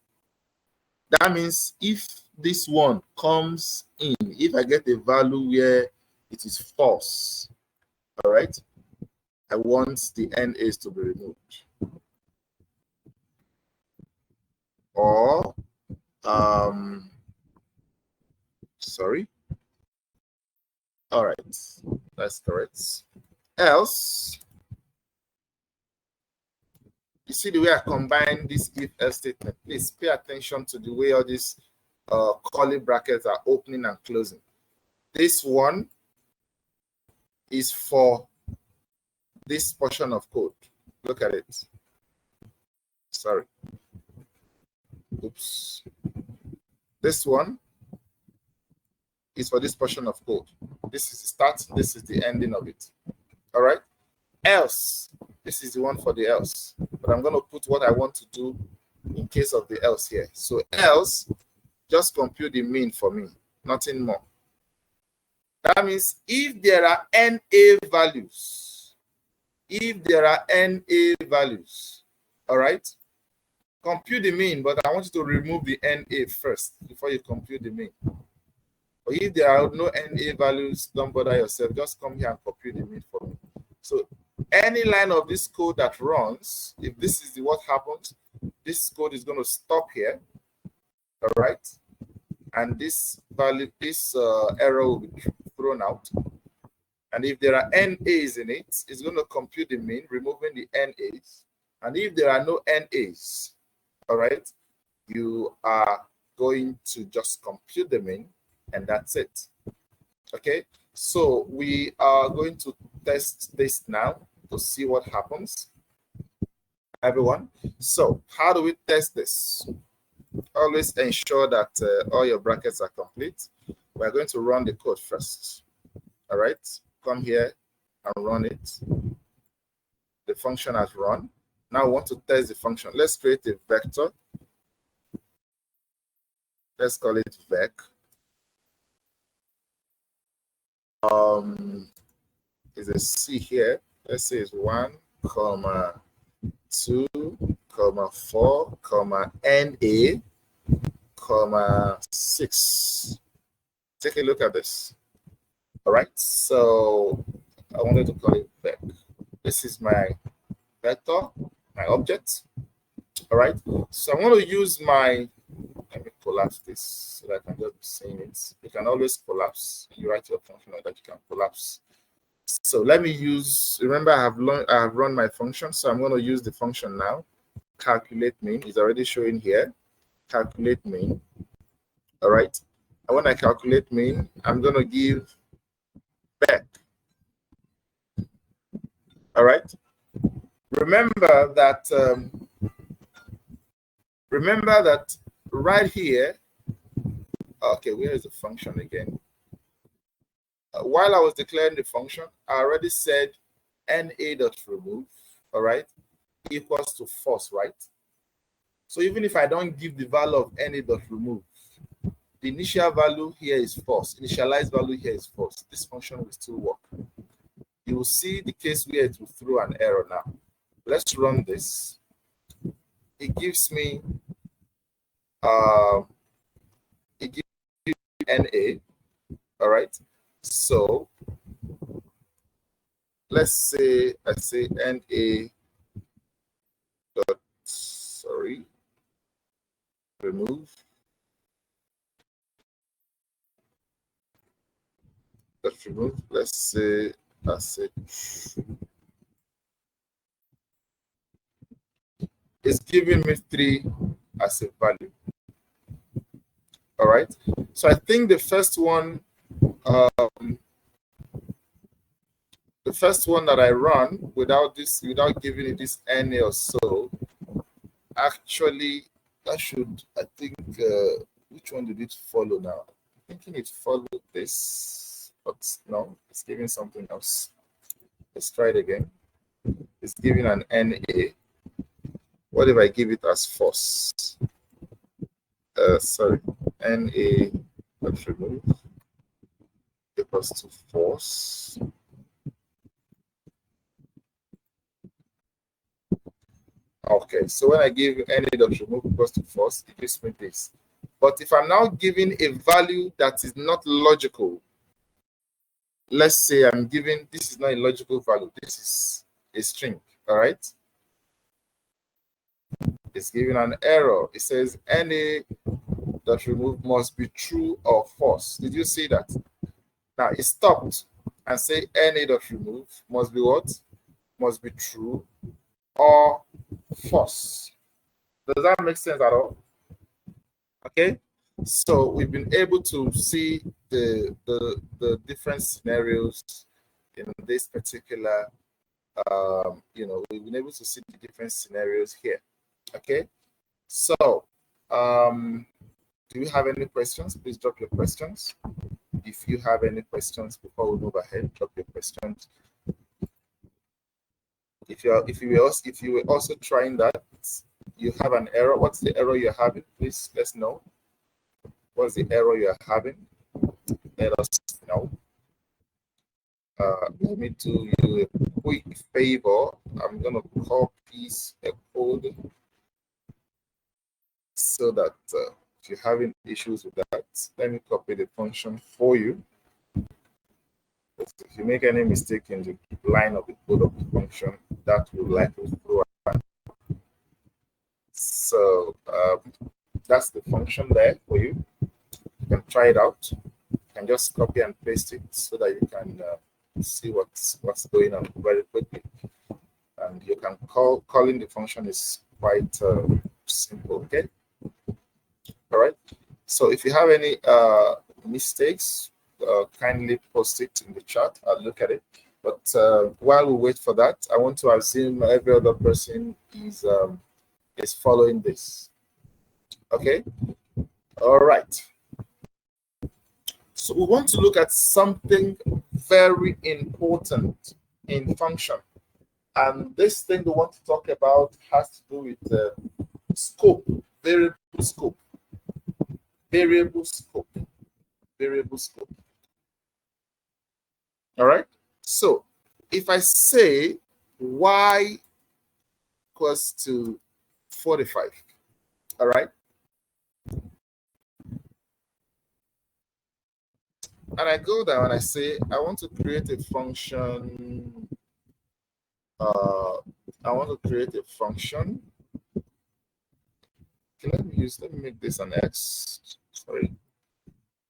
That means if this one comes in, if I get a value where it is false, all right, I want the NAs to be removed. Or, sorry. All right, that's correct. Else, you see the way I combine this if-else statement. Please pay attention to the way all these curly brackets are opening and closing. This one is for this portion of code. Look at it. Sorry. Oops. This one is for this portion of code. This is the start, this is the ending of it. All right. Else, this is the one for the else. But I'm going to put what I want to do in case of the else here. So else, just compute the mean for me, nothing more. That means if there are NA values, all right, compute the mean, but I want you to remove the NA first before you compute the mean. But if there are no NA values, don't bother yourself. Just come here and compute the mean for me. So any line of this code that runs, if this is what happens, this code is going to stop here. All right. And this value, this error will be thrown out. And if there are NAs in it, it's going to compute the mean, removing the NAs. And if there are no NAs, all right, you are going to just compute the mean, and that's it. Okay, so we are going to test this now to see what happens, everyone. So how do we test this? Always ensure that all your brackets are complete. We're going to run the code first. All right, come here and run it. The function has run. Now we want to test the function. Let's create a vector. Let's call it vec. Is a C here. Let's say it's 1, 2, 4, NA, 6. Take a look at this. All right. So I wanted to call it vec. This is my vector, my object. All right. So I'm going to use my, let me collapse this so that I can just be seeing it. You can always collapse. You write your function like that, you can collapse. So let me use, remember I have run my function. So I'm going to use the function now. Calculate mean is already showing here. Calculate mean. All right. And when I calculate mean, I'm going to give back. All right. Remember that right here. Okay, where is the function again? While I was declaring the function, I already said na.remove, all right, equals to false, right? So even if I don't give the value of any.remove, the initial value here is false. Initialized value here is false. This function will still work. You will see the case where it will throw an error now. Let's run this. It gives me it gives me NA. All right. So let's say I say NA dot remove. Let's remove. Let's say I say it's giving me 3 as a value. All right. So I think the first one that I run without giving it this NA or so, actually that should, I think, which one did it follow now? I'm thinking it followed this, but no, it's giving something else. Let's try it again. It's giving an NA. What if I give it as false? Sorry, NA, let's remove, equals to false. Okay, so when I give NA.remove equals to false, it gives me this. But if I'm now giving a value that is not logical, let's say I'm giving, this is not a logical value, this is a string, all right? It's giving an error. It says NA.remove must be true or false. Did you see that? Now it stopped and say NA.remove must be what? Must be true or false. Does that make sense at all? Okay, so we've been able to see the different scenarios in this particular we've been able to see the different scenarios here. Okay, so do you have any questions? Please drop your questions. If you have any questions before we move ahead, drop your questions. If you were also trying that, you have an error. What's the error you're having? Please let's know. What's the error you're having? Let us know. Let me do you a quick favor. I'm gonna copy a code so that if you're having issues with that, let me copy the function for you. If you make any mistake in the line of the code of the function, that will likely throw out. So that's the function there for you. You can try it out. You can just copy and paste it so that you can see what's going on very quickly. And you can calling the function is quite simple. Okay. All right. So if you have any mistakes, kindly post it in the chat. I'll look at it. But while we wait for that, I want to assume every other person is following this. Okay. All right. So we want to look at something very important in function. And this thing we want to talk about has to do with scope, variable scope, variable scope, variable scope. All right. So if I say y equals to 45, all right. And I go down and I say, I want to create a function. I want to create a function. Okay, let me make this an X. Sorry.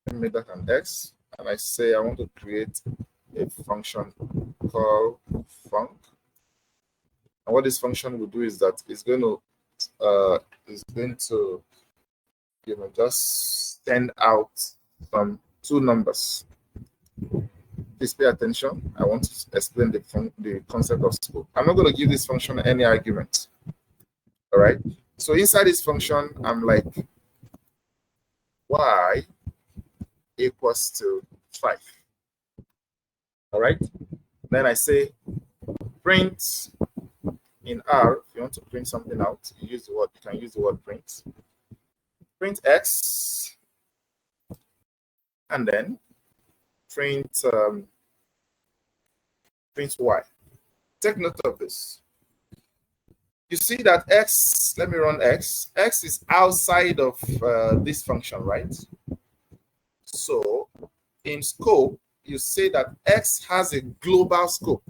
Let me make that an X. And I say I want to create a function called func. And what this function will do is that it's going to just send out some 2 numbers. Please pay attention. I want to explain the concept of scope. I'm not going to give this function any argument. All right. So inside this function, I'm like y equals to 5. All right. Then I say print in R, if you want to print something out, you use the word, you can use the word print. Print X, and then print print Y. Take note of this. You see that X, let me run X. X is outside of this function, right? So in scope, you say that X has a global scope.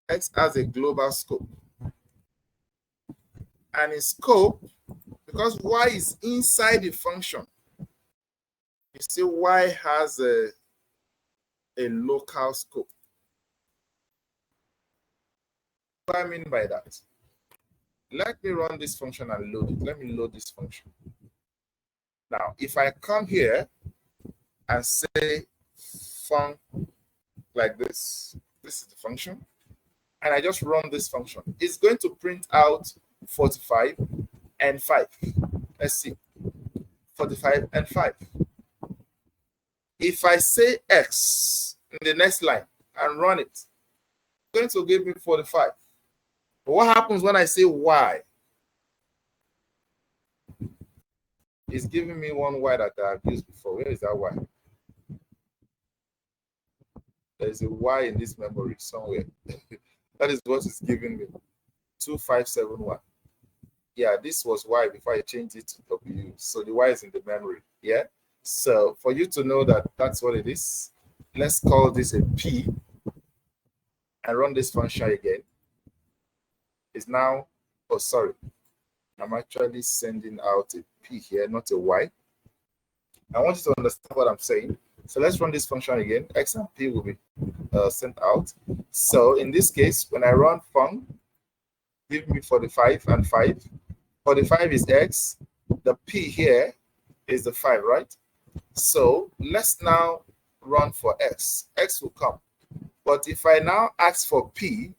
X has a global scope. And in scope, because Y is inside the function, you see Y has a local scope. What do I mean by that? Let me run this function and load it. Let me load this function. Now, if I come here and say func like this, this is the function, and I just run this function, it's going to print out 45 and 5. Let's see. 45 and 5. If I say X in the next line and run it, it's going to give me 45. But what happens when I say Y? It's giving me one Y that I've used before. Where is that Y? There's a Y in this memory somewhere. That is what it's giving me. 2571. Yeah, this was Y before I changed it to W. So the Y is in the memory. Yeah. So for you to know that that's what it is, let's call this a P and run this function again. It's now, oh, sorry. I'm actually sending out a P here, not a Y. I want you to understand what I'm saying. So let's run this function again. X and P will be sent out. So in this case, when I run func, give me 45 and 5. 45 is X. The P here is the 5, right? So let's now run for X. X will come. But if I now ask for P,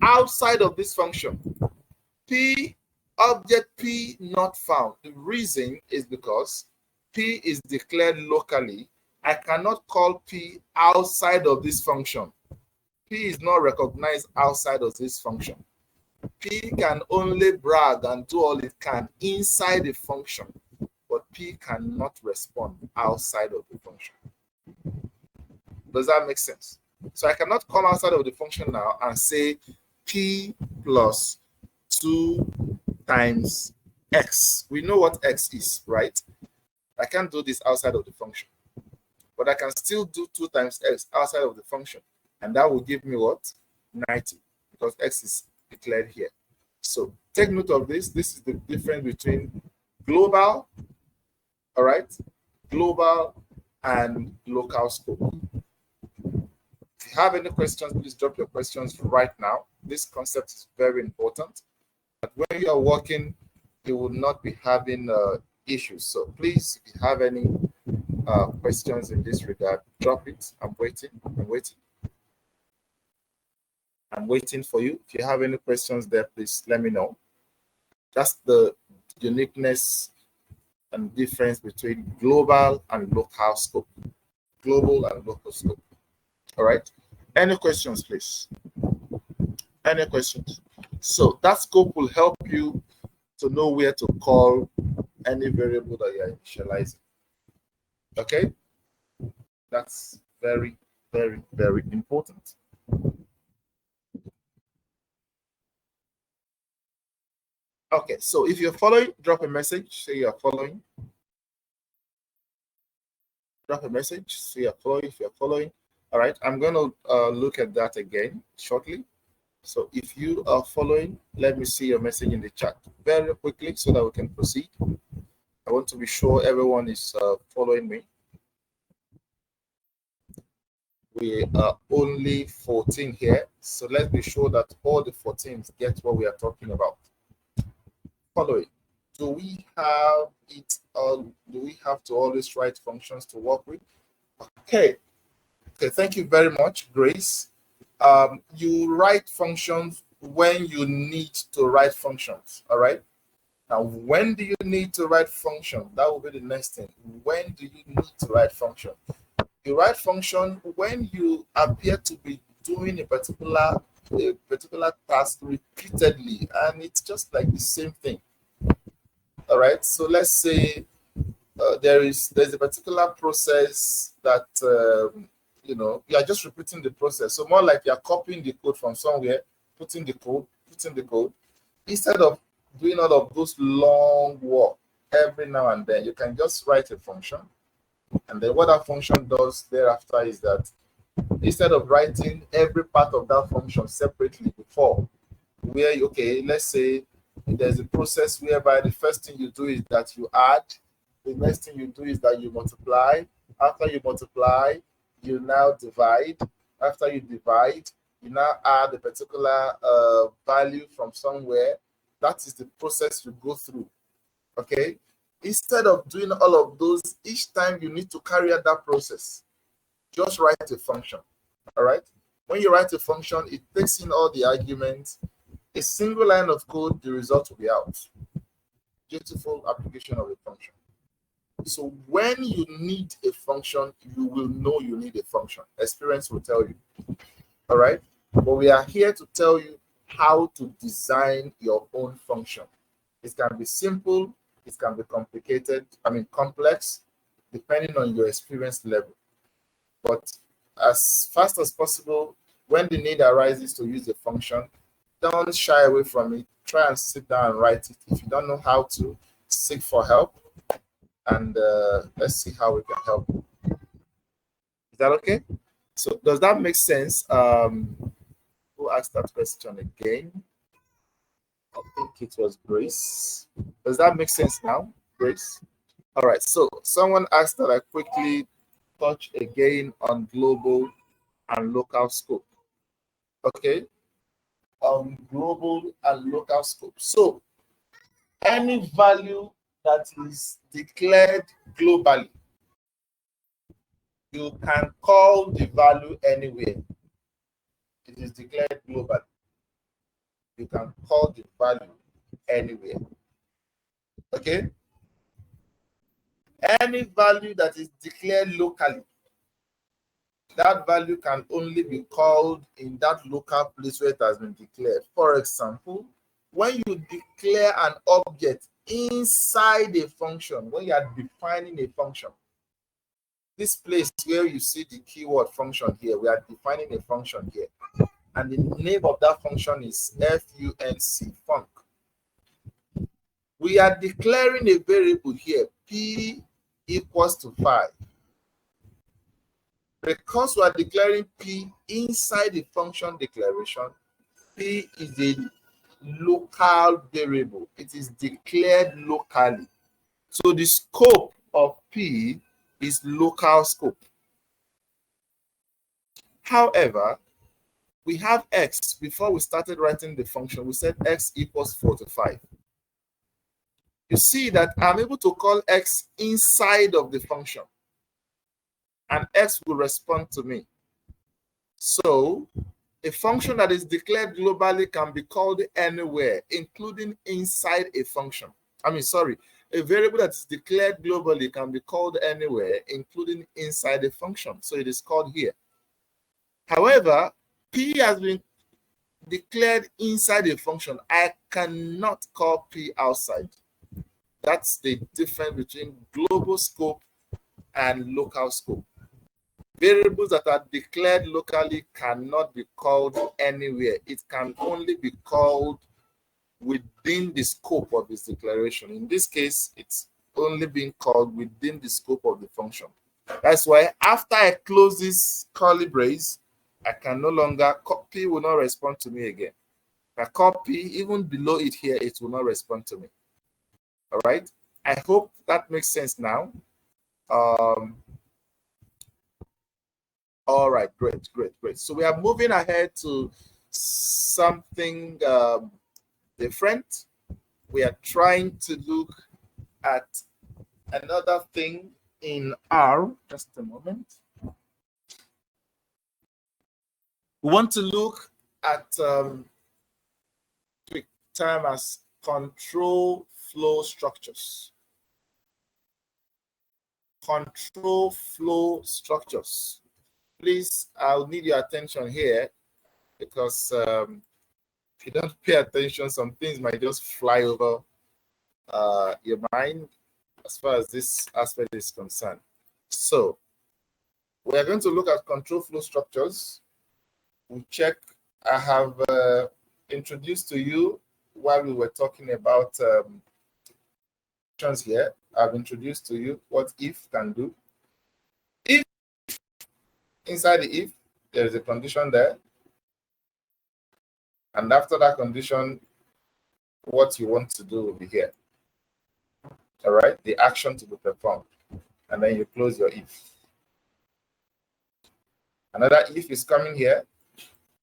outside of this function, P, object P not found. The reason is because P is declared locally. I cannot call P outside of this function. P is not recognized outside of this function. P can only brag and do all it can inside the function, but P cannot respond outside of the function. Does that make sense? So I cannot come outside of the function now and say P plus 2 times X. We know what X is, right? I can't do this outside of the function. But I can still do 2 times X outside of the function. And that will give me what? 90, because X is declared here. So take note of this. This is the difference between global, all right, global and local scope. If you have any questions, please drop your questions right now. This concept is very important. But when you are working, you will not be having issues. So please, if you have any questions in this regard, drop it. I'm waiting. I'm waiting for you. If you have any questions there, please let me know. That's the uniqueness and difference between global and local scope. Global and local scope. All right. Any questions, please? Any questions? So that scope will help you to know where to call any variable that you are initializing. Okay? That's very, very, very important. Okay, so if you're following, drop a message, say you're following. Drop a message, say you're following, if you're following. All right, I'm going to look at that again shortly. So if you are following, let me see your message in the chat very quickly so that we can proceed. I want to be sure everyone is following me. We are only 14 here, so let's be sure that all the 14s get what we are talking about. Following. Do we have it? Do we have to always write functions to work with? Okay. Okay. Thank you very much, Grace. You write functions when you need to write functions. All right. Now, when do you need to write function? That will be the next thing. When do you need to write function? You write function when you appear to be doing a particular a particular task repeatedly, and it's just like the same thing. All right. So let's say there's a particular process that you are just repeating the process. So more like you are copying the code from somewhere, putting the code, instead of doing all of those long work every now and then. You can just write a function, and then what that function does thereafter is that instead of writing every part of that function separately before, where let's say there's a process whereby the first thing you do is that you add, the next thing you do is that you multiply. After you multiply, you now divide. After you divide, you now add a particular value from somewhere. That is the process you go through. Okay, instead of doing all of those each time you need to carry out that process, just write a function. All right, when you write a function, it takes in all the arguments. A single line of code, the result will be out. Beautiful application of a function. So when you need a function, you will know you need a function. Experience will tell you. All right, but we are here to tell you how to design your own function. It can be simple, it can be complicated, complex, depending on your experience level. But as fast as possible, when the need arises to use a function, don't shy away from it. Try and sit down and write it. If you don't know how to, seek for help, and let's see how we can help. Is that okay? So does that make sense? Who asked that question again? I think it was Grace. Does that make sense now, Grace? All right. So someone asked that I quickly touch again on global and local scope. Okay. Global and local scope. So any value that is declared globally, you can call the value anywhere. It is declared globally. You can call the value anywhere. Okay? Any value that is declared locally, that value can only be called in that local place where it has been declared. For example, when you declare an object inside a function, when you are defining a function, this place where you see the keyword function here, we are defining a function here. And the name of that function is func, func. We are declaring a variable here, p equals to 5. Because we are declaring p inside the function declaration, p is a local variable. It is declared locally. So the scope of p is local scope. However, we have x. Before we started writing the function, we said x equals 4 to 5. You see that I'm able to call x inside of the function, and x will respond to me. So a function that is declared globally can be called anywhere, including inside a function. A variable that is declared globally can be called anywhere, including inside a function. So it is called here. However, p has been declared inside a function. I cannot call p outside. That's the difference between global scope and local scope. Variables that are declared locally cannot be called anywhere. It can only be called within the scope of its declaration. In this case, it's only being called within the scope of the function. That's why after I close this curly brace, I can no longer copy, will not respond to me again. If I copy, even below it here, it will not respond to me. All right. I hope that makes sense now. All right, great. So we are moving ahead to something different. We are trying to look at another thing in R. Just a moment. We want to look at quick term as control flow structures. Control flow structures. Please, I'll need your attention here. because if you don't pay attention, some things might just fly over your mind as far as this aspect is concerned. So we are going to look at control flow structures. We check. I have introduced to you while we were talking about here. I've introduced to you what if can do. If inside the if there is a condition there, and after that condition, what you want to do will be here. All right, the action to be performed, and then you close your if. Another if is coming here,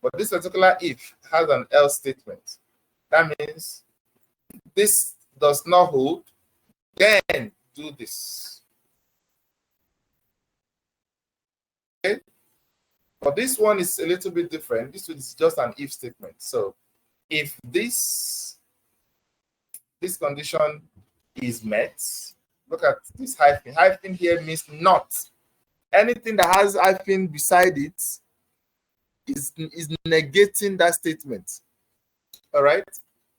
but this particular if has an else statement. That means this does not hold, then do this. Okay, but this one is a little bit different. This is just an if statement. So if this condition is met, look at this hyphen. Hyphen here means not. Anything that has hyphen beside it is negating that statement. All right.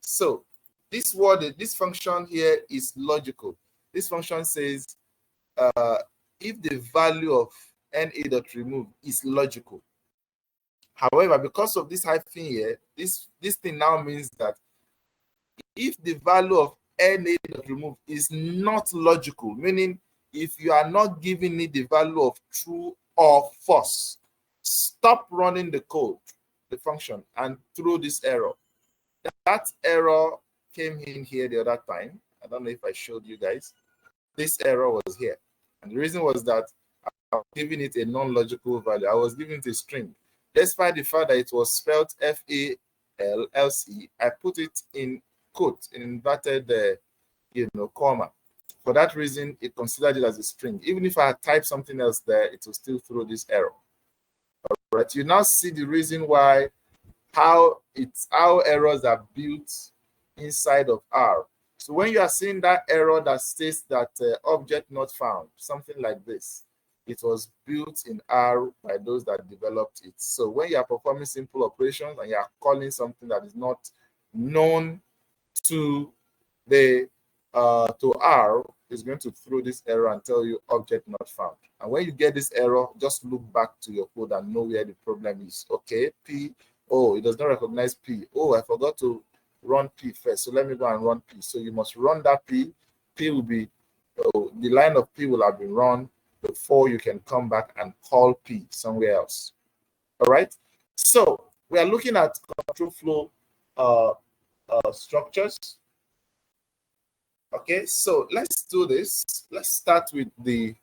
So this word, this function here is logical. This function says if the value of na.remove is logical. However, because of this hyphen here, this thing now means that if the value of na.remove is not logical, meaning if you are not giving it the value of true or false, stop running the code, the function, and throw this error. That error came in here the other time. I don't know if I showed you guys. This error was here. And the reason was that I was giving it a non-logical value. I was giving it a string. Despite the fact that it was spelled FALLC, I put it in quote, in inverted comma. For that reason, it considered it as a string. Even if I had typed something else there, it will still throw this error. All right, you now see the reason why how errors are built inside of R. So when you are seeing that error that states that object not found, something like this, it was built in R by those that developed it. So when you are performing simple operations and you are calling something that is not known to the to R, is going to throw this error and tell you object not found. And when you get this error, just look back to your code and know where the problem is. Okay, P. Oh, it does not recognize P. Oh, I forgot to run P first. So let me go and run P. So you must run that P. P will be, the line of P will have been run before you can come back and call P somewhere else. All right. So we are looking at control flow structures. Okay, so let's do this. Let's start with the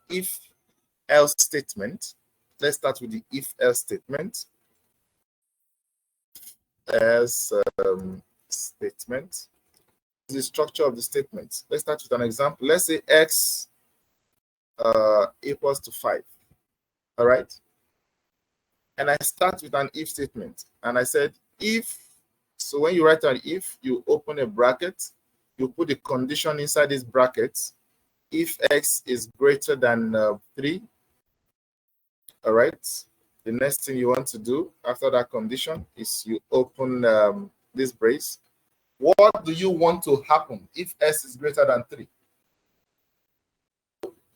if-else statement. Let's start with the if-else statement. As statement, the structure of the statement. Let's start with an example. Let's say x equals to 5. All right. And I start with an if statement. And I said if, so when you write an if, you open a bracket, you put the condition inside this bracket. If x is greater than 3, all right. The next thing you want to do after that condition is you open this brace. What do you want to happen if s is greater than 3?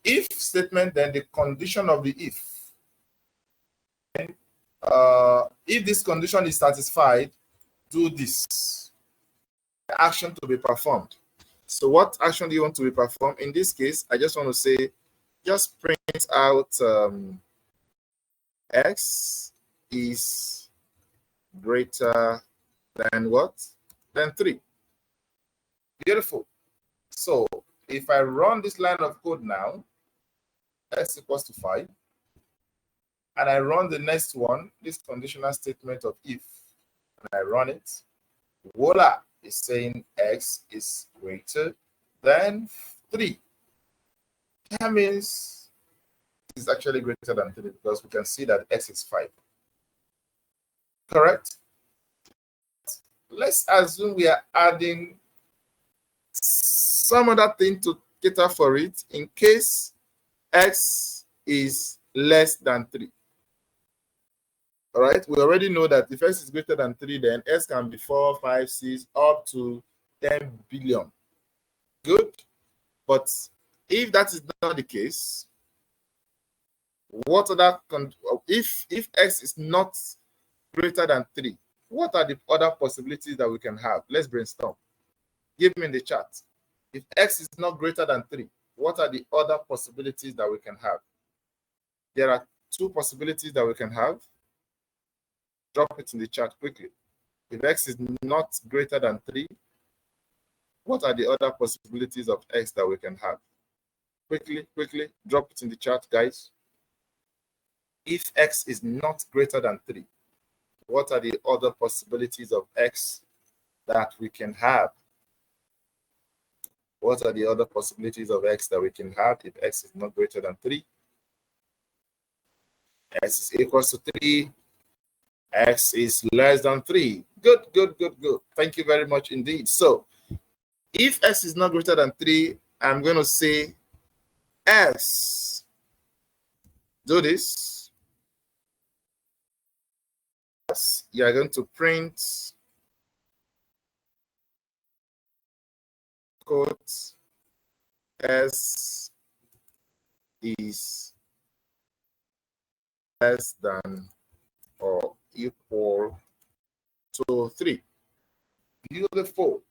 If statement, then the condition of the if. If this condition is satisfied, do this. The action to be performed. So what action do you want to be performed? In this case, I just want to say, just print out x is greater than what? Than 3. Beautiful. So if I run this line of code now, x equals to 5, and I run the next one, this conditional statement of if, and I run it, voila, it's saying x is greater than 3. That means it's actually greater than 3 because we can see that x is 5. Correct? Let's assume we are adding some other thing to cater for it in case x is less than 3. All right, we already know that if x is greater than 3, then x can be 4, 5, 6, up to 10 billion. Good. But if that is not the case, what other if x is not greater than 3, what are the other possibilities that we can have? Let's brainstorm. Give me in the chat. If x is not greater than 3, what are the other possibilities that we can have? There are 2 possibilities that we can have. Drop it in the chat quickly. If x is not greater than 3, what are the other possibilities of x that we can have? Quickly, drop it in the chat, guys. If x is not greater than 3, what are the other possibilities of x that we can have? What are the other possibilities of x that we can have if x is not greater than 3? X is equals to 3. X is less than 3. Good. Thank you very much indeed. So, if x is not greater than 3, I'm going to say s. Do this. Yes, you are going to print quote s is less than or equal to 3. Beautiful.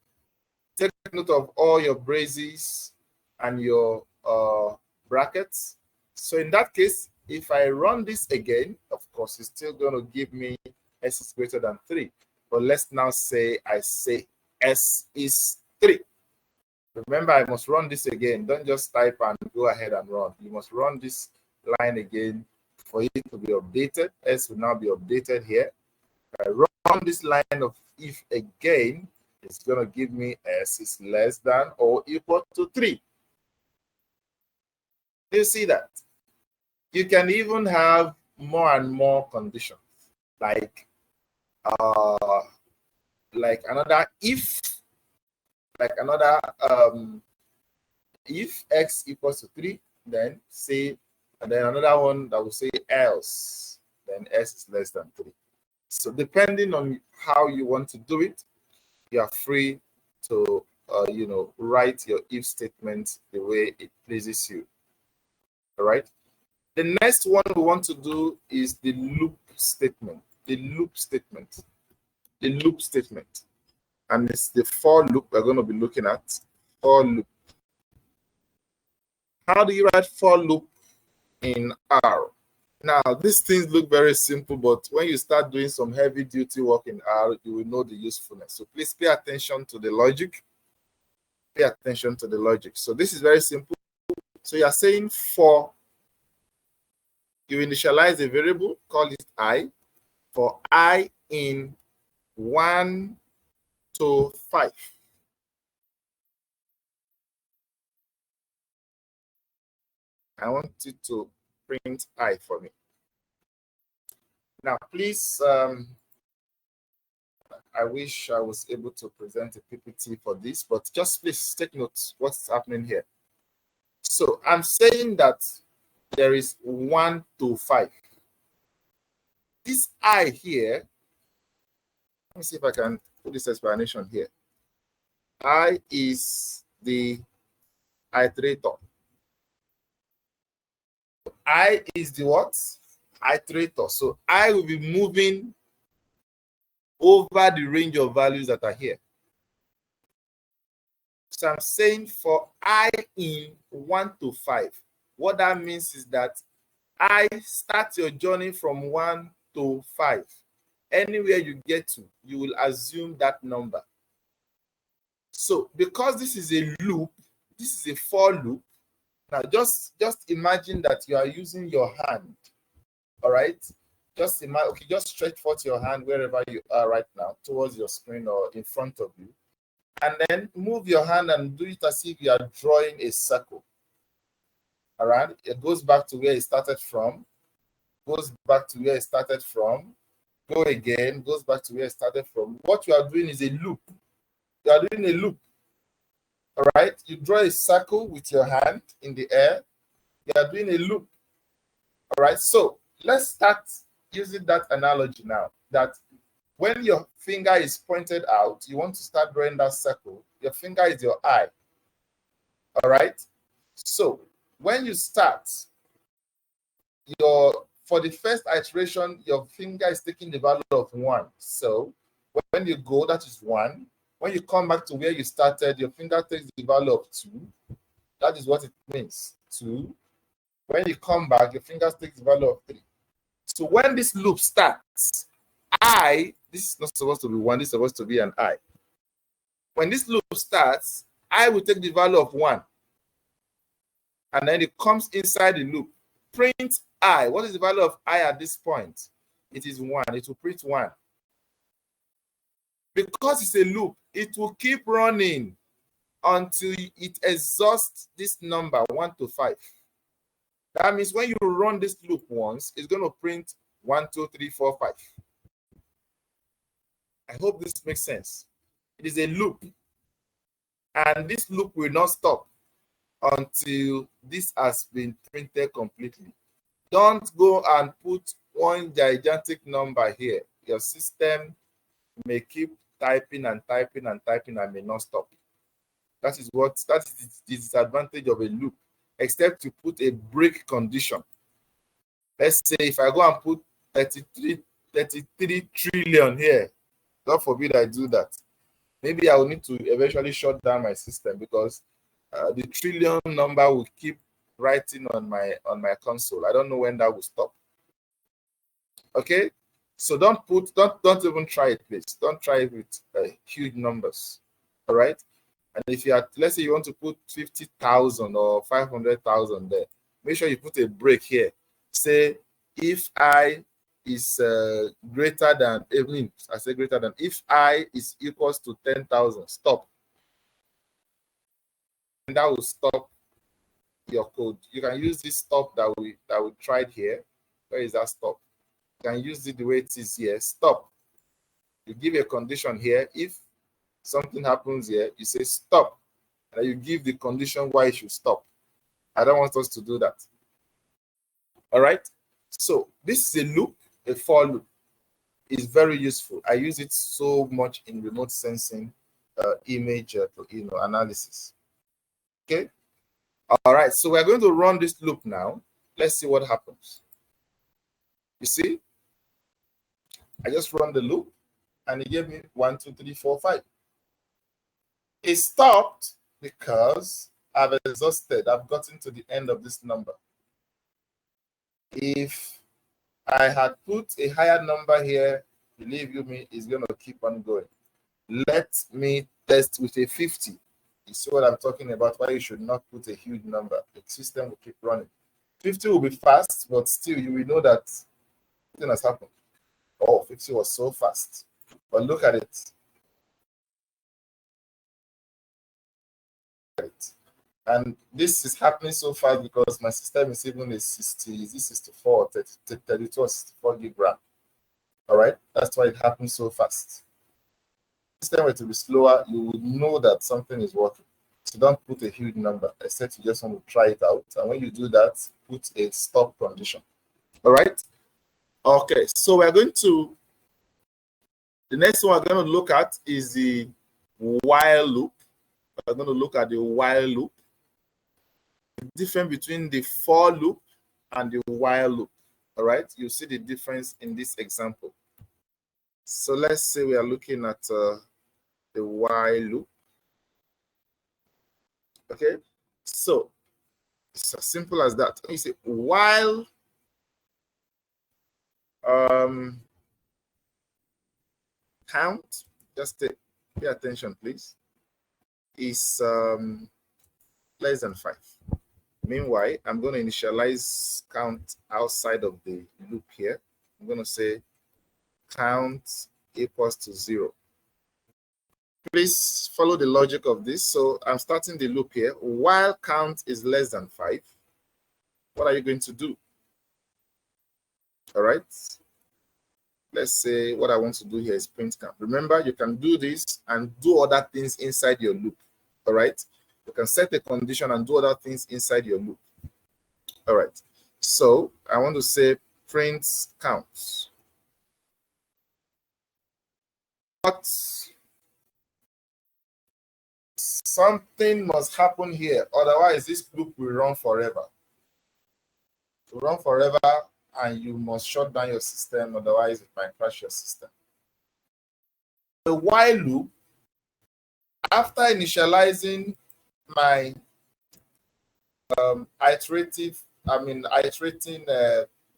Take note of all your braces and your brackets. So in that case, if I run this again, of course, it's still going to give me s is greater than 3. But let's now say I say s is 3. Remember, I must run this again. Don't just type and go ahead and run. You must run this line again for it to be updated. S will now be updated here. I run this line of if again, it's going to give me s is less than or equal to 3. Do you see that? You can even have more and more conditions, like another if, if x equals to 3, then say, and then another one that will say else, then s is less than 3. So depending on how you want to do it, you are free to write your if statement the way it pleases you. All right. The next one we want to do is the loop statement. And it's the for loop we're going to be looking at. For loop. How do you write for loop in R? Now, these things look very simple, but when you start doing some heavy duty work in R, you will know the usefulness. So please pay attention to the logic. Pay attention to the logic. So this is very simple. So you are saying for, you initialize a variable, call it I, for I in 1 to 5. I want you to print I for me. Now, please, I wish I was able to present a PPT for this, but just please take note what's happening here. So I'm saying that there is 1 to 5. This I here, let me see if I can put this explanation here. I is the iterator. I is the what? Iterator. So I will be moving over the range of values that are here. So I'm saying for I in 1 to 5, what that means is that I start your journey from 1 to 5. Anywhere you get to, you will assume that number. So because this is a loop, this is a for loop. Now just imagine that you are using your hand. All right. Just imagine, okay, just stretch forth your hand wherever you are right now, towards your screen or in front of you. And then move your hand and do it as if you are drawing a circle. All right. It goes back to where it started from. Goes back to where it started from. Go again. Goes back to where it started from. What you are doing is a loop. You are doing a loop. All right. You draw a circle with your hand in the air. You are doing a loop. All right. So let's start using that analogy now, that when your finger is pointed out, you want to start drawing that circle. Your finger is your eye. All right. So when you start, for the first iteration, your finger is taking the value of 1. So when you go, that is 1. When you come back to where you started, your finger takes the value of 2. That is what it means, 2. When you come back, your finger takes the value of 3. So when this loop starts, this is not supposed to be 1, this is supposed to be an I. When this loop starts, I will take the value of 1. And then it comes inside the loop. Print I. What is the value of I at this point? It is 1. It will print 1. Because it's a loop, it will keep running until it exhausts this number 1 to 5. That means when you run this loop once, it's going to print 1, 2, 3, 4, 5. I hope this makes sense. It is a loop. And this loop will not stop until this has been printed completely. Don't go and put one gigantic number here. Your system may keep typing and typing and typing and may not stop. That is the disadvantage of a loop, except you put a break condition. Let's say if I go and put 33 trillion here, God forbid I do that. Maybe I will need to eventually shut down my system because the trillion number will keep writing on my console. I don't know when that will stop. Okay, so don't even try it, please. Don't try it with huge numbers. All right, and if you are, let's say you want to put 50,000 or 500,000 there, make sure you put a break here. Say if I is greater than, if I is equals to 10,000, stop. And that will stop your code. You can use this stop that we tried here. Where is that stop? You can use it the way it is here. Stop. You give a condition here. If something happens here, you say stop. And you give the condition why it should stop. I don't want us to do that. All right. So this is a loop, a for loop. It's very useful. I use it so much in remote sensing, image analysis. Okay. All right. So we're going to run this loop now. Let's see what happens. You see, I just run the loop and it gave me 1, 2, 3, 4, 5. It stopped because I've exhausted. I've gotten to the end of this number. If I had put a higher number here, believe you me, it's going to keep on going. Let me test with a 50. You see what I'm talking about, why you should not put a huge number. The system will keep running. 50 will be fast, but still you will know that something has happened. Oh, 50 was so fast. But look at it. And this is happening so fast because my system is even a 64, 32 or 64 gig RAM. All right, that's why it happens so fast. If the system were to be slower, you would know that something is working. So don't put a huge number, except you just want to try it out. And when you do that, put a stop condition. All right. Okay, so we're going to, the next one we're going to look at is the while loop. We're going to look at the while loop. The difference between the for loop and the while loop. All right, you see the difference in this example. So let's say we are looking at the while loop. Okay, so it's as simple as that. You say while count, just pay attention, please, is less than 5. Meanwhile, I'm going to initialize count outside of the loop here. I'm going to say count equals to 0. Please follow the logic of this. So I'm starting the loop here. While count is less than 5, what are you going to do? All right. Let's say what I want to do here is print count. Remember, you can do this and do other things inside your loop. All right. You can set a condition and do other things inside your loop. All right. So I want to say prints counts. But something must happen here, otherwise this loop will run forever. To run forever, and you must shut down your system, otherwise it might crash your system. The while loop, after iterating,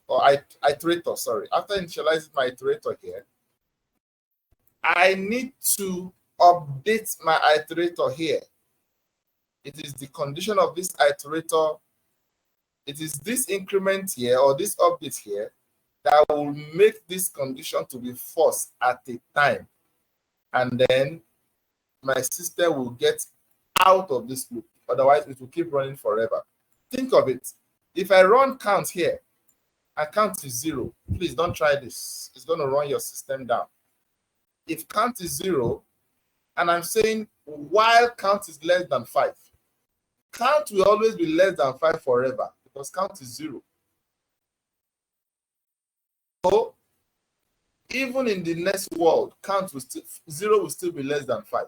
iterator, sorry. After initializing my iterator here, I need to update my iterator here. It is the condition of this iterator. It is this increment here or this update here that will make this condition to be false at a time. And then my system will get out of this loop. Otherwise, it will keep running forever. Think of it. If I run count here, and count is 0, please don't try this. It's going to run your system down. If count is 0, and I'm saying while count is less than 5, count will always be less than 5 forever because count is 0. So even in the next world, count will still 0 will still be less than 5.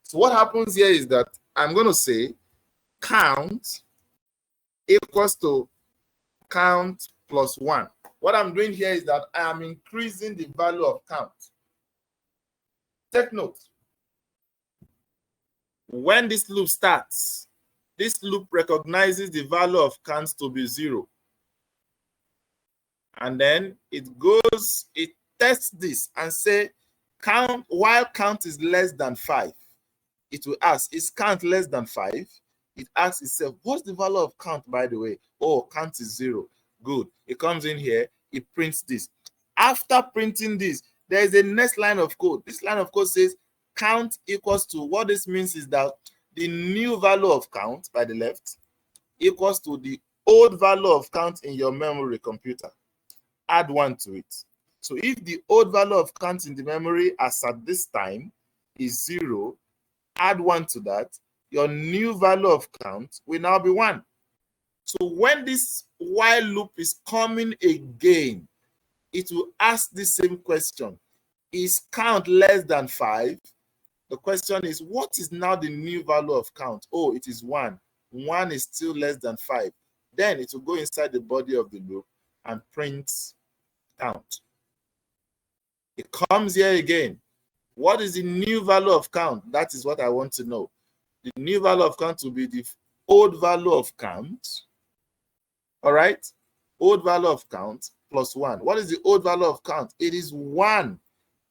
So what happens here is that I'm going to say count equals to count plus 1. What I'm doing here is that I am increasing the value of count. Take note. When this loop starts, this loop recognizes the value of count to be 0. And then it tests this and say count, while count is less than 5. It will ask, is count less than 5? It asks itself, what's the value of count, by the way? Oh, count is 0. Good. It comes in here, it prints this. After printing this, there is a next line of code. This line of code says count equals to, what this means is that the new value of count by the left equals to the old value of count in your memory computer. Add 1 to it. So if the old value of count in the memory as at this time is 0, add 1 to that, your new value of count will now be 1. So when this while loop is coming again, it will ask the same question. Is count less than 5? The question is, what is now the new value of count? Oh, it is 1. 1 is still less than 5. Then it will go inside the body of the loop and print count. It comes here again. What is the new value of count? That is what I want to know. The new value of count will be the old value of count. All right? Old value of count plus 1. What is the old value of count? It is 1.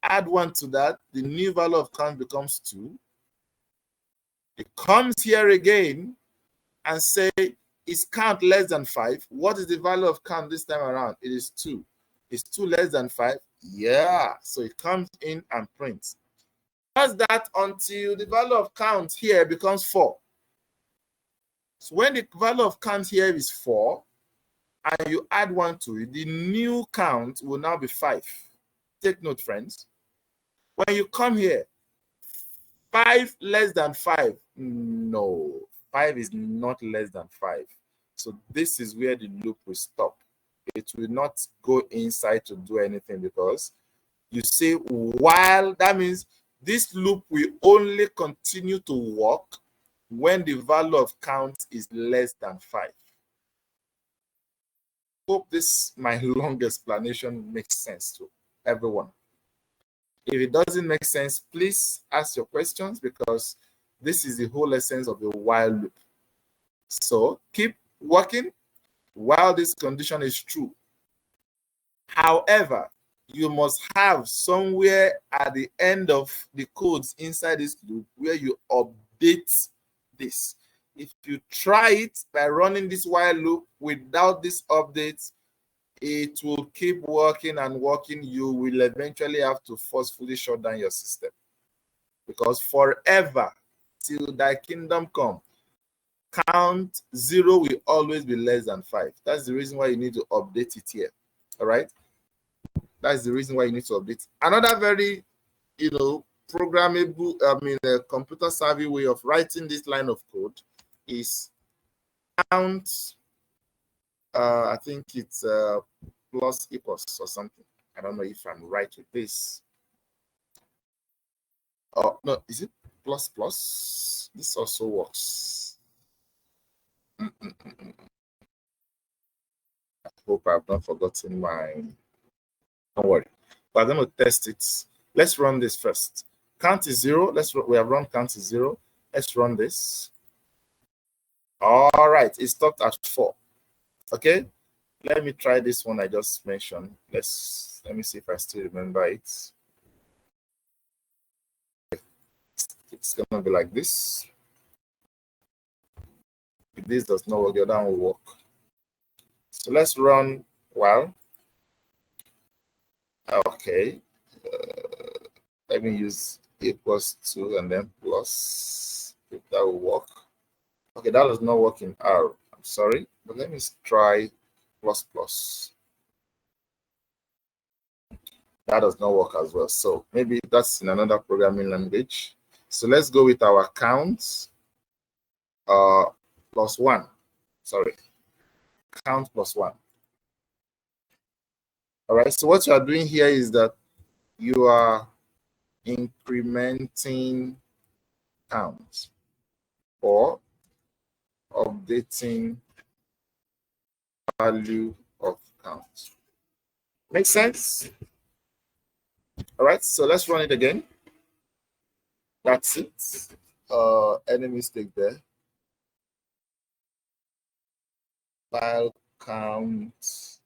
Add 1 to that. The new value of count becomes 2. It comes here again and say, is count less than 5? What is the value of count this time around? It is 2. Is 2 less than 5? Yeah. So it comes in and prints. Does that until the value of count here becomes 4. So when the value of count here is 4, and you add 1 to it, the new count will now be 5. Take note, friends. When you come here, 5 less than 5. No, 5 is not less than 5. So this is where the loop will stop. It will not go inside to do anything because you say while, that means this loop will only continue to work when the value of count is less than 5. Hope this, my long explanation, makes sense to everyone. If it doesn't make sense, please ask your questions because this is the whole essence of the while loop. So keep working while this condition is true. However, you must have somewhere at the end of the codes inside this loop where you update this. If you try it by running this while loop without this update, it will keep working and working. You will eventually have to forcefully shut down your system because forever till thy kingdom come, count 0 will always be less than 5. That's the reason why you need to update it here. All right. That's the reason why you need to update. Another very, programmable, computer savvy way of writing this line of code is count. I think it's plus equals or something. I don't know if I'm right with this. Oh, no, is it plus plus? This also works. I hope I've not forgotten my, don't worry. But I'm going to test it. Let's run this first. Count is 0. We have run count is 0. Let's run this. All right, it stopped at 4. Okay, let me try this one I just mentioned. Let me see if I still remember it. It's gonna be like this. If this does not work, the other one will work. So let's run while. Okay, let me use equals to and then plus, if that will work. Okay, that does not work in R. I'm sorry, but let me try plus plus. That does not work as well. So maybe that's in another programming language. So let's go with our count plus 1. Sorry, count plus 1. All right, so what you are doing here is that you are incrementing count or updating value of count. Make sense? All right, so let's run it again. That's it. Any mistake there? File count.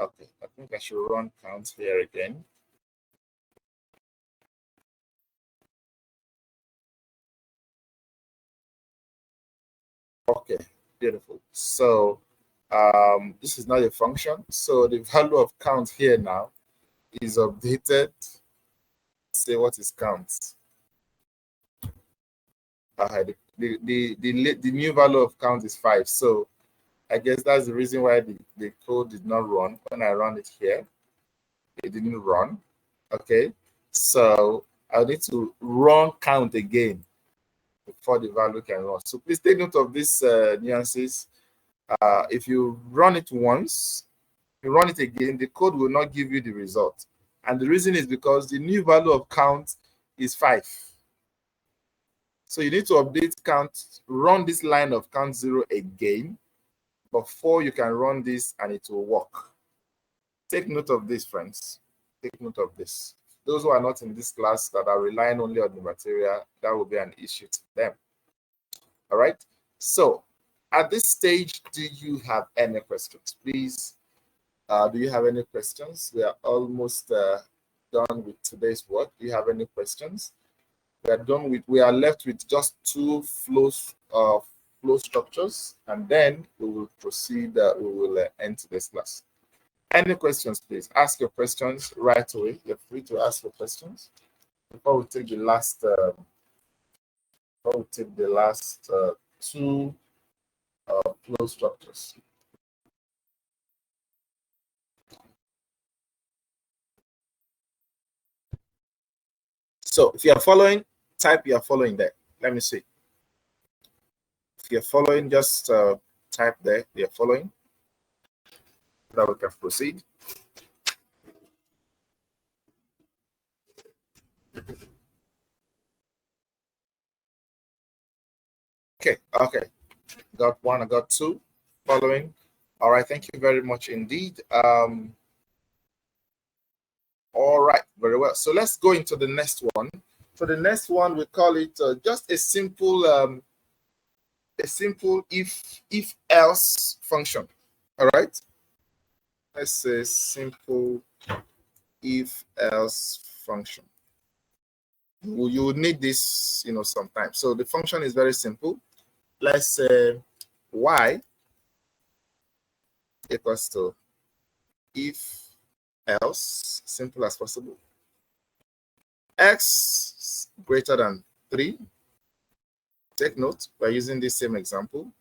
Okay, I think I should run count here again. Okay, beautiful. So this is not a function. So the value of count here now is updated. Say what is count? The new value of count is 5. So I guess that's the reason why the code did not run. When I run it here, it didn't run. Okay, so I need to run count again before the value can run. So please take note of these nuances. If you run it once, you run it again, the code will not give you the result. And the reason is because the new value of count is 5. So you need to update count, run this line of count 0 again before you can run this and it will work. Take note of this, friends. Take note of this. Those who are not in this class that are relying only on the material, that will be an issue to them. All right. So at this stage, do you have any questions? Please, do you have any questions? We are almost done with today's work. Do you have any questions? We are left with just 2 flow structures, and then we will proceed. We will end today's class. Any questions, please? Ask your questions right away. You're free to ask your questions before we take the last. Two flow structures. So if you are following, type you are following there. Let me see. If you're following, just type there you're following. Now we can proceed. Okay. Got 1, I got 2. Following. All right, thank you very much indeed. All right, very well. So let's go into the next one. For the next one, we call it just a simple if else function. All right. Let's say simple if else function. You will need this, sometimes. So the function is very simple. Let's say y equals to if else, simple as possible. X greater than 3. Take note, we're using this same example.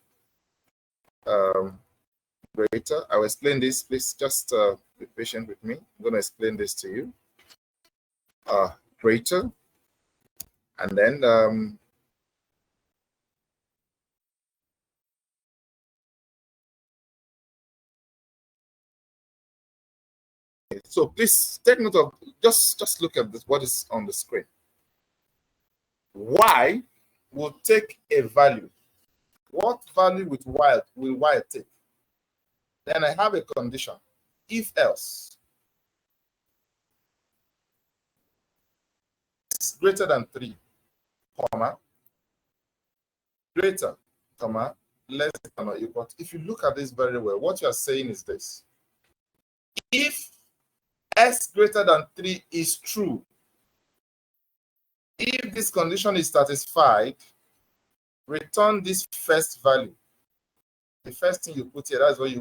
Greater. I will explain this. Please just be patient with me. I'm going to explain this to you. Greater. And then So please take note of, just look at this, what is on the screen. Y will take a value. What value will Y take? Then I have a condition, if else. It's greater than 3, comma, greater, comma, less than or equal to. If you look at this very well, what you are saying is this. If S greater than 3 is true, if this condition is satisfied, return this first value. The first thing you put here, that's what it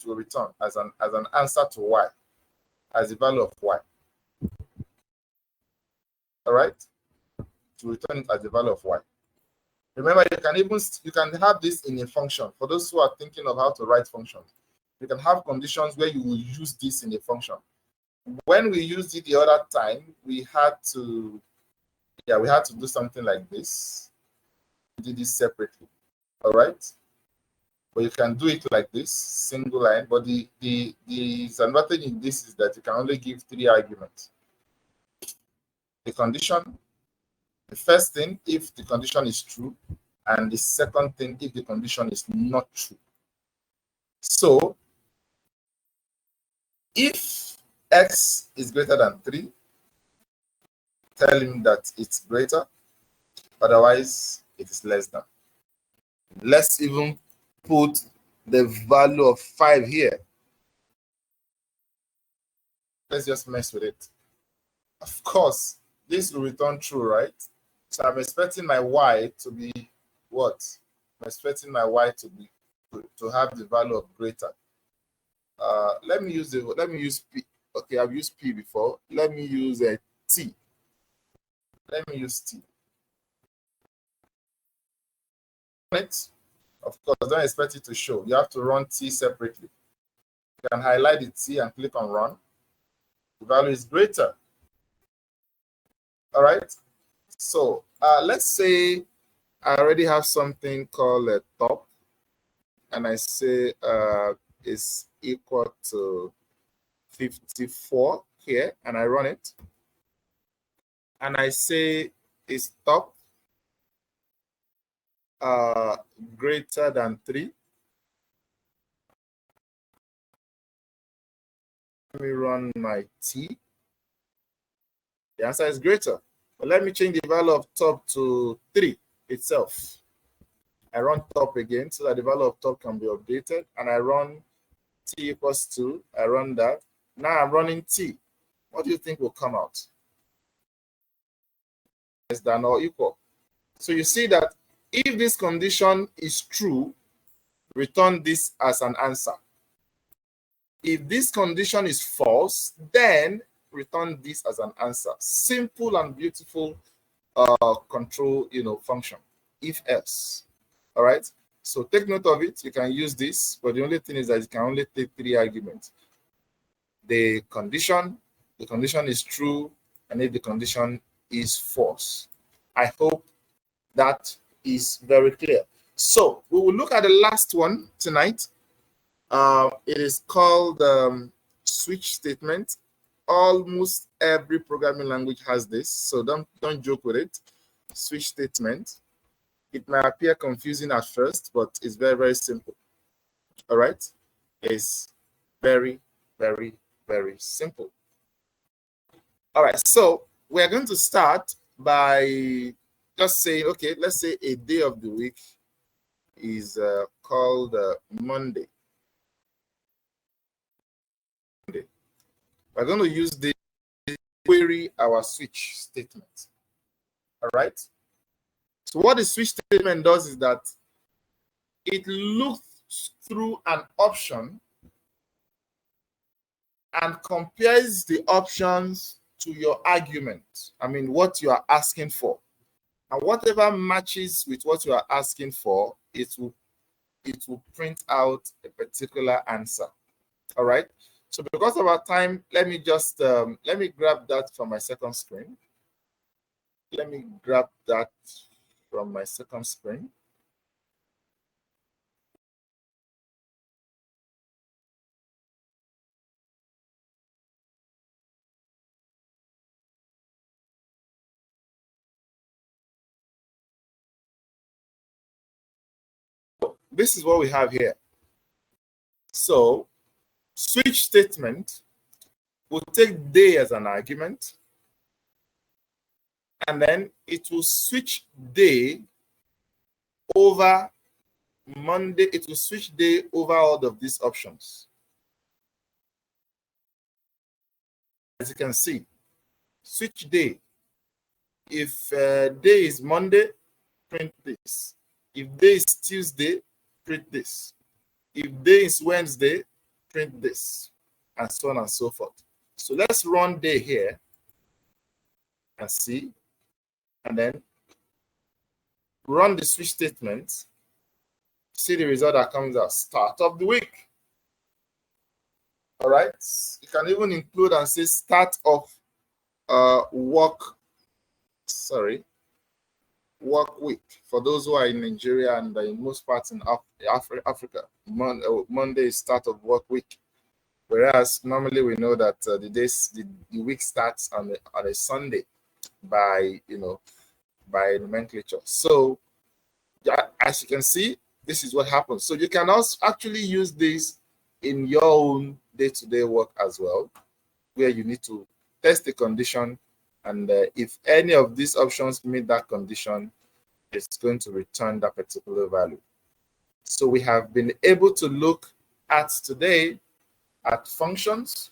will return as an answer to Y, as the value of Y. All right? To return it as the value of Y. Remember, you can have this in a function. For those who are thinking of how to write functions, you can have conditions where you will use this in a function. When we used it the other time, we had to do something like this. We did this separately. All right? But you can do it like this, single line. But the advantage in this is that you can only give 3 arguments. The condition, the first thing, if the condition is true, and the second thing, if the condition is not true. So, if X is greater than 3, tell him that it's greater, otherwise it is less than. Let's even put the value of 5 here. Let's just mess with it. Of course, this will return true, right? So I'm expecting my Y to be what? I'm expecting my Y to have the value of greater. Let me use P. Okay, I've used P before. Let me use a T. Let me use T. Of course, don't expect it to show. You have to run T separately. You can highlight the T and click on run. The value is greater. All right. So let's say I already have something called a top, and I say is equal to 54 here, and I run it, and I say is top greater than 3. Let me run my T. The answer is greater. But let me change the value of top to 3 itself. I run top again so that the value of top can be updated, and I run T equals 2. I run that. Now I'm running T. What do you think will come out? Less than or equal. So you see that if this condition is true, return this as an answer. If this condition is false, then return this as an answer. Simple and beautiful control, function. If else. All right. So take note of it. You can use this, but the only thing is that you can only take 3 arguments. The condition is true, and if the condition is false. I hope that is very clear. So we will look at the last one tonight. It is called switch statement. Almost every programming language has this, so don't joke with it. Switch statement. It might appear confusing at first, but it's very, very simple. All right? It's very, very, very simple. All right, so we're going to start by just saying, okay, let's say a day of the week is called Monday. We're going to use the query our switch statement. All right. So what the switch statement does is that it looks through an option and compares the options to your argument. I mean, what you are asking for. And whatever matches with what you are asking for, it will print out a particular answer. All right. So because of our time, let me just let me grab that from my second screen. Let me grab that from my second screen. this is what we have here. So switch statement will take day as an argument, and then it will switch day over Monday. It will switch day over all of these options. As you can see, switch day. If day is Monday, print this. If day is Tuesday, print this. If day is Wednesday, print this, and so on and so forth. So let's run day here and see, and then run the switch statement. See the result that comes out. Start of the week. All right. You can even include and say start of work week for those who are in Nigeria and in most parts in Africa. Monday is start of work week, whereas normally we know that the week starts on a Sunday by by nomenclature. So yeah, as you can see, this is what happens. So you can also actually use this in your own day-to-day work as well, where you need to test the condition, and if any of these options meet that condition, it's going to return that particular value. So we have been able to look at today at functions.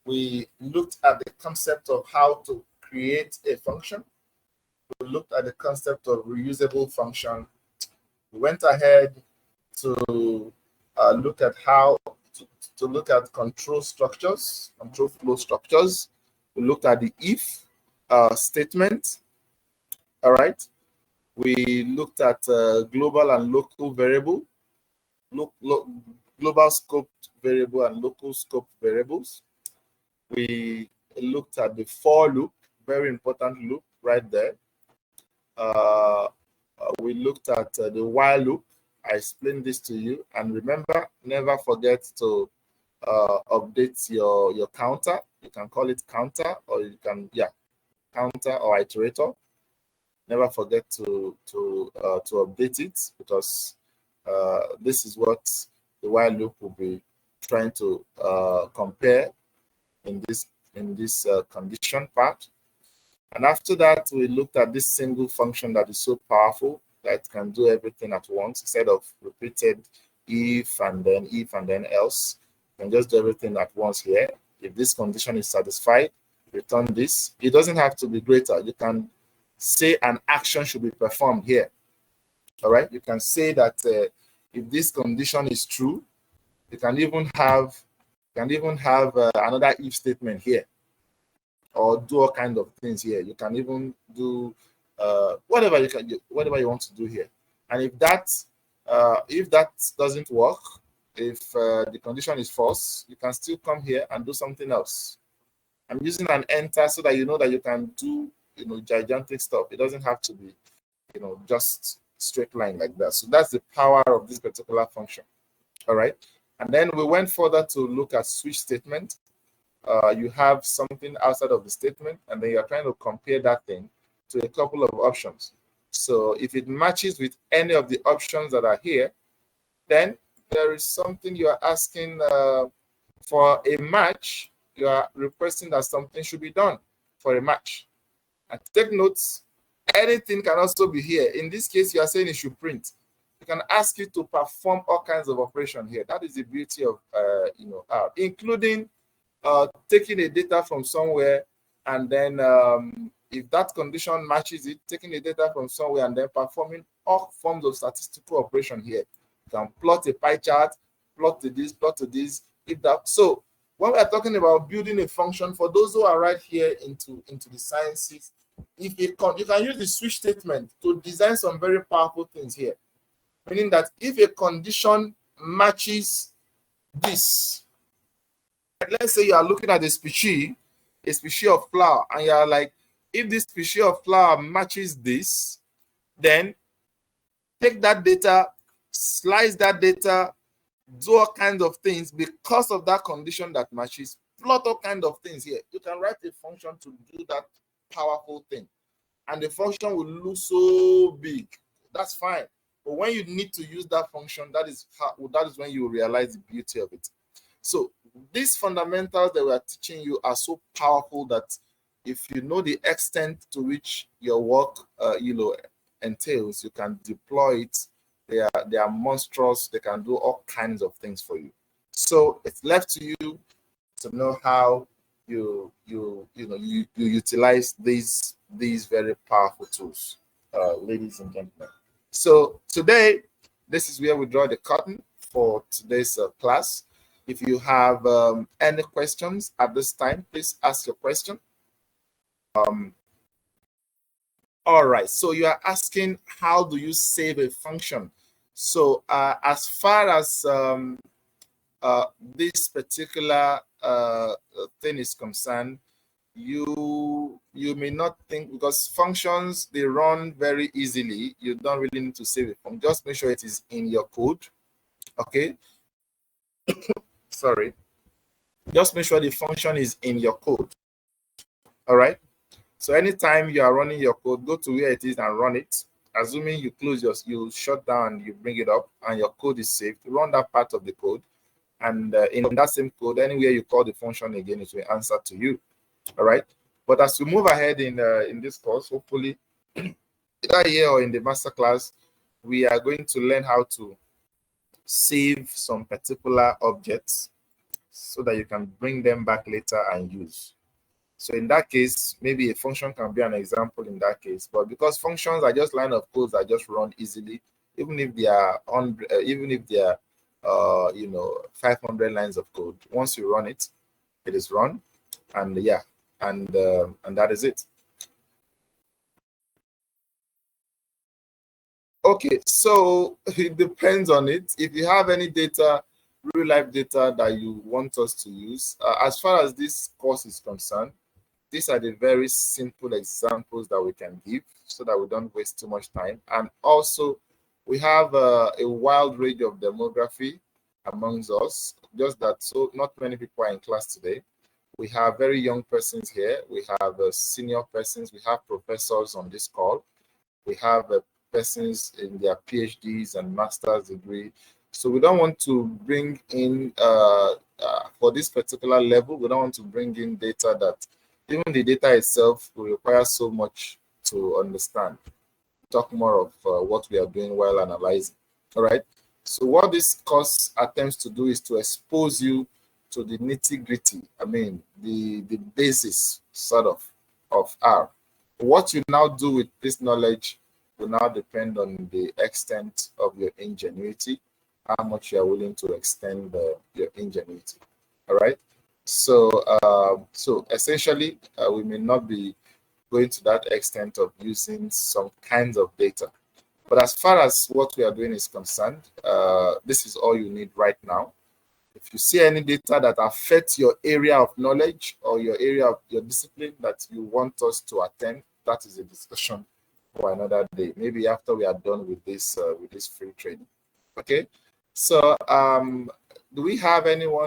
We looked at the concept of how to create a function. We looked at the concept of reusable function. We went ahead to look at how to look at control structures, control flow structures. We looked at the if statement. All right. We looked at global and local variable, global scope variable and local scope variables. We looked at the for loop, very important loop right there. We looked at the while loop. I explained this to you, and remember, never forget to update your counter. You can call it counter, or you can counter or iterator. Never forget to update it, because this is what the while loop will be trying to compare in this condition part. And after that, we looked at this single function that is so powerful that can do everything at once instead of repeated if and then else. You can just do everything at once here. If this condition is satisfied, return this. It doesn't have to be greater. You can say an action should be performed here. All right. You can say that if this condition is true, you can even have another if statement here, or do all kinds of things here. You can even do whatever you want to do here. And if that doesn't work, if the condition is false, you can still come here and do something else. I'm using an enter so that you know that you can do gigantic stuff. It doesn't have to be just straight line like that. So that's the power of this particular function. All right. And then we went further to look at switch statement. You have something outside of the statement, and then you're trying to compare that thing to a couple of options. So if it matches with any of the options that are here, then there is something you are asking for a match. You are requesting that something should be done for a match. And take notes, anything can also be here. In this case, you are saying it should print. You can ask it to perform all kinds of operation here. That is the beauty of R, including taking a data from somewhere, and then if that condition matches it, taking the data from somewhere and then performing all forms of statistical operation here. You can plot a pie chart, plot to this, plot to this, if that. So when we are talking about building a function, for those who are right here into the sciences, if you can use the switch statement to design some very powerful things here. Meaning that if a condition matches this, let's say you are looking at a species of flower, and you are like, if this species of flower matches this, then take that data, slice that data, do all kinds of things because of that condition that matches, plot all kinds of things here. You can write a function to do that powerful thing, and the function will look so big. That's fine. But when you need to use that function, that is when you realize the beauty of it. So these fundamentals that we are teaching you are so powerful that if you know the extent to which your work entails, you can deploy it. They are monstrous. They can do all kinds of things for you. So it's left to you to know how you utilize these very powerful tools, ladies and gentlemen. So today, this is where we draw the curtain for today's class. If you have any questions at this time, please ask your question. All right, so you are asking, how do you save a function? So as far as this particular thing is concerned, you may not think, because functions, they run very easily. You don't really need to save it. Just make sure it is in your code. Okay. Sorry. Just make sure the function is in your code. All right. So anytime you are running your code, go to where it is and run it. Assuming you close you shut down, you bring it up, and your code is saved. Run that part of the code, and in that same code, anywhere you call the function again, it will answer to you. All right. But as we move ahead in this course, hopefully, either here or in the masterclass, we are going to learn how to save some particular objects so that you can bring them back later and use. So in that case, maybe a function can be an example in that case. But because functions are just line of codes that just run easily, even if they are 500 lines of code, once you run it, it is run, and yeah, and that is it. Okay, so it depends on it. If you have any data, real life data that you want us to use, as far as this course is concerned, these are the very simple examples that we can give so that we don't waste too much time. And also, we have a wide range of demography amongst us, just that so not many people are in class today. We have very young persons here. We have senior persons. We have professors on this call. We have persons in their PhDs and master's degree. So we don't want to bring in, for this particular level, we don't want to bring in data that even the data itself will require so much to understand. Talk more of what we are doing while analyzing. All right. So what this course attempts to do is to expose you to the nitty-gritty. I mean, the basis sort of R. What you now do with this knowledge will now depend on the extent of your ingenuity, how much you are willing to extend your ingenuity. All right. So, so essentially, we may not be going to that extent of using some kinds of data. But as far as what we are doing is concerned, this is all you need right now. If you see any data that affects your area of knowledge or your area of your discipline that you want us to attend, that is a discussion for another day. Maybe after we are done with this free training. Okay. So, do we have anyone